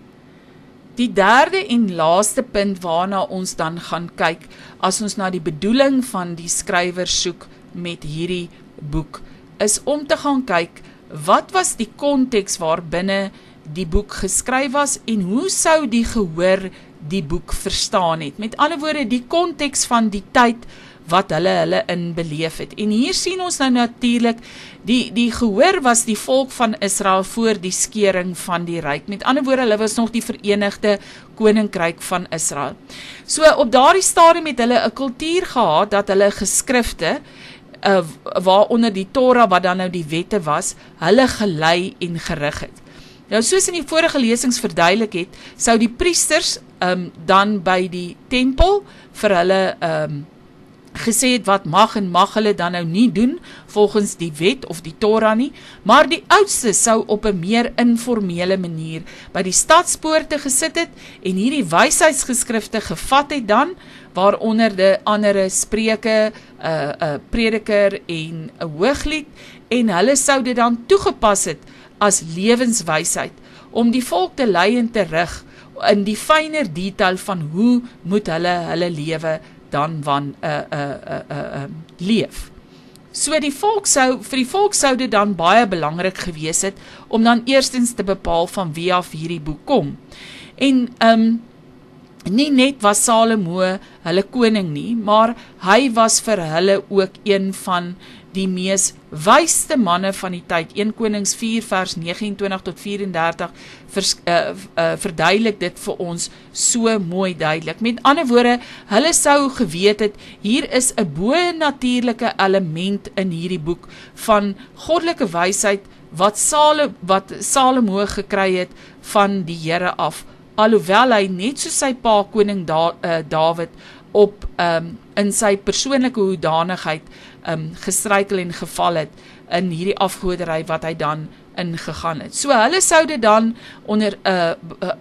A: Die derde en laaste punt waarna ons dan gaan kyk, as ons na die bedoeling van die skrywer soek met hierdie boek, is om te gaan kyk, wat was die konteks waarbinne die boek geskryf was, en hoe sou die gehoor die boek verstaan het? Met ander woorde, die konteks van die tyd wat hulle in beleef het. En hier sien ons nou natuurlik, die gehoor was die volk van Israel voor die skering van die ryk. Met ander woorde, hulle was nog die Verenigde Koninkryk van Israel. So op daardie stadium het hulle 'n kultuur gehad, dat hulle geskrifte, waaronder die Torah, wat dan nou die wette was, hulle gelei en gerig het. Nou, soos in die vorige lesings verduidelik het, sou die priesters dan by die tempel vir hulle gesê het wat mag en mag hulle dan nou nie doen, volgens die wet of die Torah nie, maar die oudste sou op 'n meer informele manier by die stadspoorte gesit het, en hierdie wysheidsgeskrifte gevat het dan, waaronder de andere Spreuke, Prediker en 'n Hooglied, en hulle sou dit dan toegepas het as lewenswysheid, om die volk te lei en te rig, in die fynere detail van hoe moet hulle lewe dan leef. So vir die volk sou dit dan baie belangrik gewees het, om dan eerstens te bepaal van wie af hierdie boek kom. En nie net was Salomo hulle koning nie, maar hy was vir hulle ook een van die mees wysste manne van die tyd. 1 Konings 4 vers 29 tot 34 verduidelik dit vir ons so mooi duidelik. Met ander woorde, hulle sou geweet het, hier is 'n bo-natuurlike element in hierdie boek van goddelike wysheid wat Salomo gekry het van die Here af, alhoewel hy net soos sy pa koning Dawid in sy persoonlike hoedanigheid gestruikel en geval het in hierdie afgoderry wat hy dan ingegaan het. So hulle sou dit dan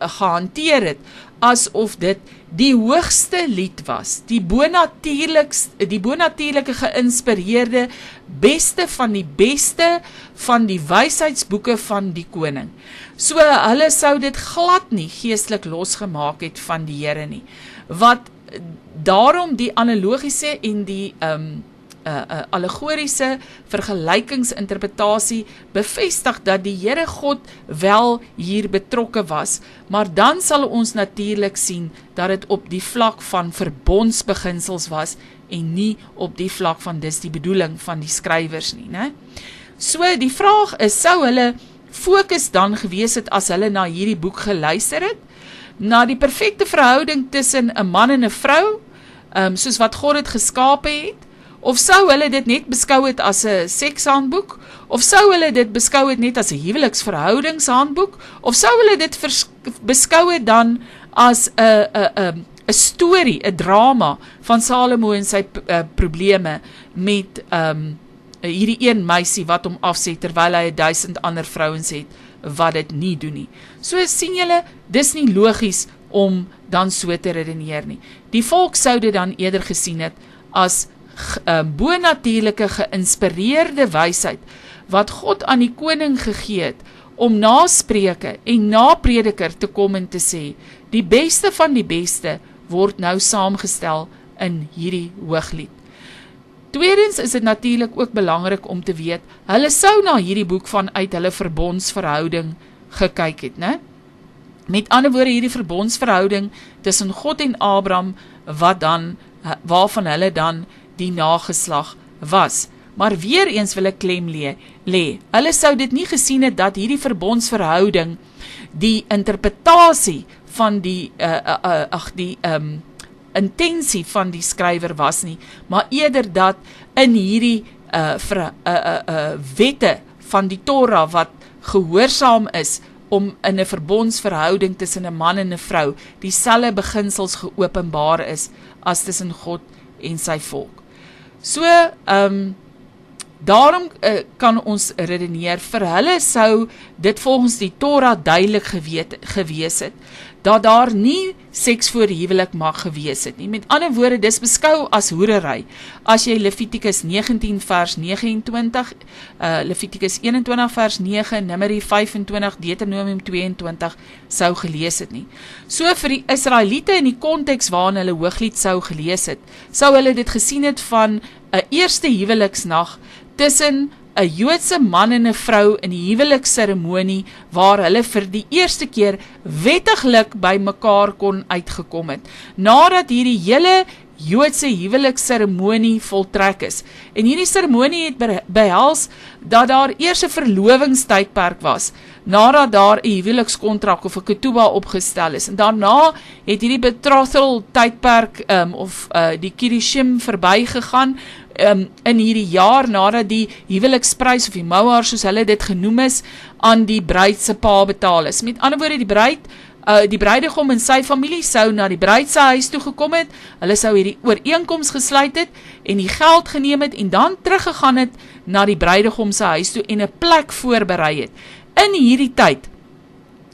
A: gehanteer het, asof dit die hoogste lied was, die bonatuurlike geïnspireerde beste van die wysheidsboeke van die koning. So hulle sou dit glad nie geestelik losgemaak het van die Here nie, wat daarom die analogiese en die allegoriese vergelykingsinterpretasie bevestig dat die Here God wel hier betrokke was, maar dan sal ons natuurlik sien dat dit op die vlak van verbondsbeginsels was en nie op die vlak van dis die bedoeling van die skrywers nie, né? So die vraag is, sou hulle fokus dan gewees het as hulle na hierdie boek geluister het, na die perfekte verhouding tussen 'n man en 'n vrou, soos wat God het geskape het, of sou hulle dit net beskou het as 'n sekshandboek, of sou hulle dit beskou het net as 'n huweliksverhoudingshandboek, of sou hulle dit beskou het dan as 'n storie, 'n drama van Salomo en sy probleme met hierdie een meisie wat hom afset, terwyl hy 1000 ander vrouens het wat dit nie doen nie. So sien julle, dis nie logies om dan so te redeneer nie. Die volk sou dit dan eerder gesien het as bonatuurlike geïnspireerde wysheid wat God aan die koning gegee het om na Spreuke en na Prediker te kom en te sê, die beste van die beste word nou saamgestel in hierdie Hooglied. Tweedens is dit natuurlik ook belangrik om te weet, hulle sou na hierdie boek vanuit hulle verbondsverhouding gekyk het, né? Met ander woorde, hierdie verbondsverhouding tussen God en Abraham, waarvan hulle dan die nageslag was. Maar weer eens wil ek klem lê. Hulle sou dit nie gesien het dat hierdie verbondsverhouding die interpretasie van die intensie van die skrywer was nie, maar eerder dat in hierdie wette van die Torah wat gehoorsaam is om in 'n verbondsverhouding tussen 'n man en 'n vrou, dieselfde beginsels geopenbaar is as tussen God en sy volk. So, Daarom kan ons redeneer, vir hulle sou dit volgens die Torah duidelik gewees het, dat daar nie seks voor huwelik mag gewees het nie. Met ander woorde, dis beskou as hoerery. As jy Levitikus 19 vers 29, Levitikus 21 vers 9, Numeri 25, Deuteronomium 22 sou gelees het nie. So vir die Israeliete in die konteks waarin hulle Hooglied sou gelees het, sou hulle dit gesien het van 'n eerste huweliksnag tussen 'n Joodse man en 'n vrou in die huweliksseremonie waar hulle vir die eerste keer wettiglik by mekaar kon uitgekom het, nadat hierdie hele Joodse huweliksseremonie voltrek is. En hierdie seremonie het behels dat daar eers 'n verlovingstydperk was, nadat daar 'n huwelikskontrak of 'n ketubah opgestel is. En daarna het hierdie betrothal tydperk die kirishim verbygegaan, in hierdie jaar nadat die huweliksprys of die mouar, soos hulle dit genoem is, aan die bruid se pa betaal is. Met ander woorde, die bruidegom en sy familie sou na die bruid se huis toe gekom het, hulle sou hierdie ooreenkoms gesluit het en die geld geneem het en dan teruggegaan het na die bruidegom se huis toe en 'n plek voorberei het. In hierdie tyd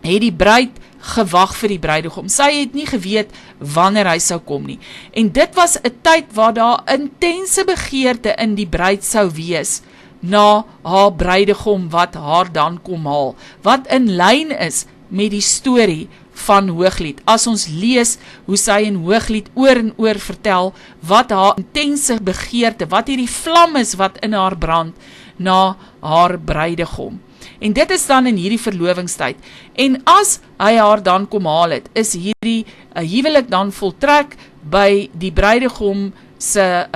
A: het die bruid gewag vir die bruidegom. Sy het nie geweet wanneer hy sou kom nie. En dit was 'n tyd waar daar intense begeerte in die bruid sou wees na haar bruidegom wat haar dan kom haal, wat in lyn is met die storie van Hooglied. As ons lees hoe sy in Hooglied oor en oor vertel wat haar intense begeerte, wat hierdie vlam is wat in haar brand na haar bruidegom. En dit is dan in hierdie verlovingstyd. En as hy haar dan kom haal het, is hierdie huwelik dan voltrek by die bruidegom se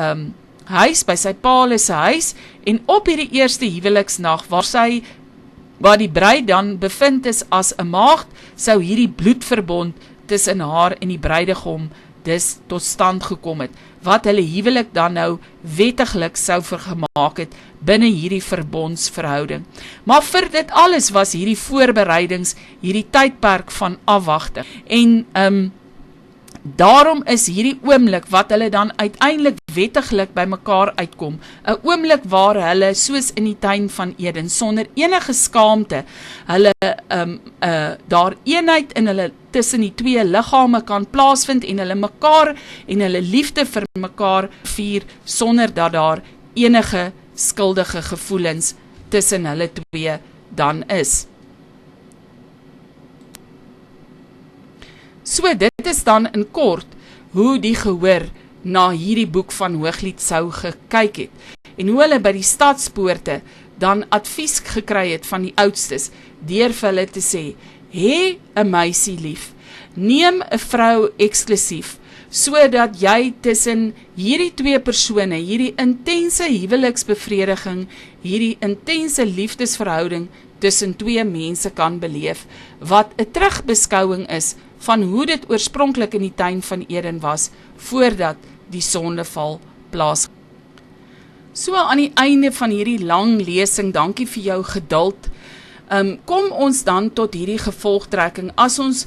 A: huis, by sy pa se huis, en op hierdie eerste huweliksnag, waar die bruid dan bevind is as 'n maagd, sou hierdie bloedverbond tussen haar en die bruidegom dus tot stand gekom het, wat hulle huwelik dan nou wettiglik sou vergemaak het binne hierdie verbondsverhouding. Maar vir dit alles was hierdie voorbereidings, hierdie tydperk van afwagting. En daarom is hierdie oomblik wat hulle dan uiteindelik wettiglik by mekaar uitkom, 'n oomblik waar hulle soos in die tuin van Eden sonder enige skaamte hulle daar eenheid in hulle tussen die twee liggame kan plaasvind en hulle mekaar en hulle liefde vir mekaar vier sonder dat daar enige skuldige gevoelens tussen hulle twee dan is. So dit is dan in kort hoe die gehoor na hierdie boek van Hooglied sou gekyk het en hoe hulle by die stadspoorte dan advies gekry het van die oudstes deur vir hulle te sê, hê 'n meisie lief, neem 'n vrou eksklusief, sodat jy tussen hierdie twee persone, hierdie intense huweliksbevrediging, hierdie intense liefdesverhouding tussen twee mense kan beleef, wat 'n terugbeskouing is van hoe dit oorspronklik in die tuin van Eden was, voordat die sondeval plaasgevind. So aan die einde van hierdie lang lesing, dankie vir jou geduld, kom ons dan tot hierdie gevolgtrekking, as ons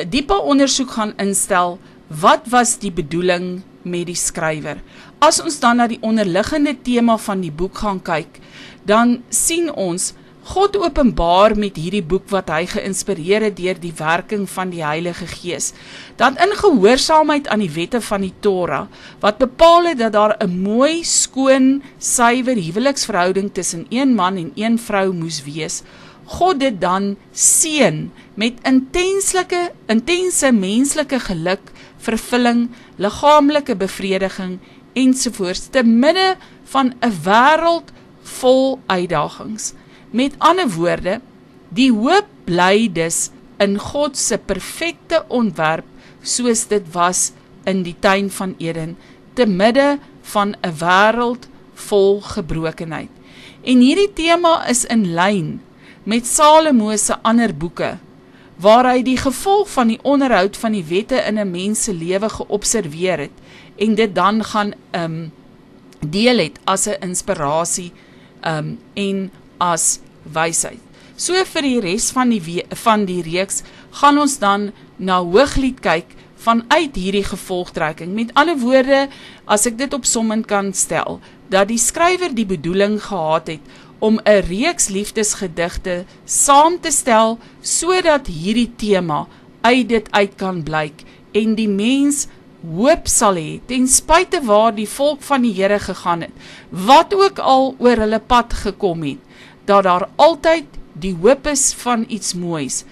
A: diepe ondersoek gaan instel, wat was die bedoeling met die skrywer? As ons dan na die onderliggende tema van die boek gaan kyk, dan sien ons, God openbaar met hierdie boek wat hy geïnspireer het deur die werking van die Heilige Gees, dat in gehoorsaamheid aan die wette van die Torah, wat bepaal het dat daar 'n mooi, skoon, suiwer huweliksverhouding tussen een man en een vrou moes wees, God dit dan seën met intense menslike geluk, vervulling, liggaamlike bevrediging ensovoorts, te midde van 'n wêreld vol uitdagings. Met ander woorde, die hoop bly dus in God se perfekte ontwerp, soos dit was in die tuin van Eden, te midde van 'n wêreld vol gebrokenheid. En hierdie tema is in lyn met Salomo se ander boeke, waar hy die gevolg van die onderhoud van die wette in 'n mens se lewe geobserveer het, en dit dan gaan deel het as 'n inspirasie en as wysheid. So vir die res van die reeks gaan ons dan na Hooglied kyk vanuit hierdie gevolgtrekking. Met ander woorde, as ek dit opsommend kan stel, dat die skrywer die bedoeling gehad het om 'n reeks liefdesgedigte saam te stel, sodat hierdie tema uit dit uit kan blyk en die mens hoop sal hê, ten spyte waar die volk van die Here gegaan het, wat ook al oor hulle pad gekom het, dat daar altyd die hoop is van iets moois,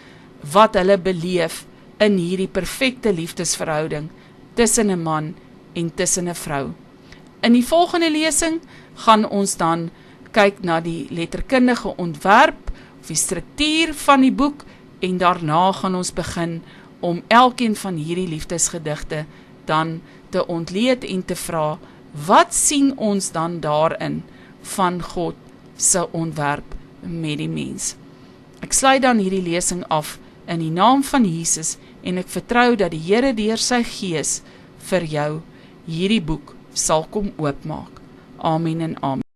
A: wat hulle beleef in hierdie perfekte liefdesverhouding, tussen 'n man en tussen 'n vrou. In die volgende lesing gaan ons dan kyk na die letterkundige ontwerp, of die struktuur van die boek, en daarna gaan ons begin om elkeen van hierdie liefdesgedigte dan te ontleed en te vra, wat sien ons dan daarin van God se ontwerp met die mens? Ek sluit dan hierdie lesing af in die naam van Jesus, en ek vertrou dat die Here deur sy Gees vir jou hierdie boek sal kom oopmaak. Amen en amen.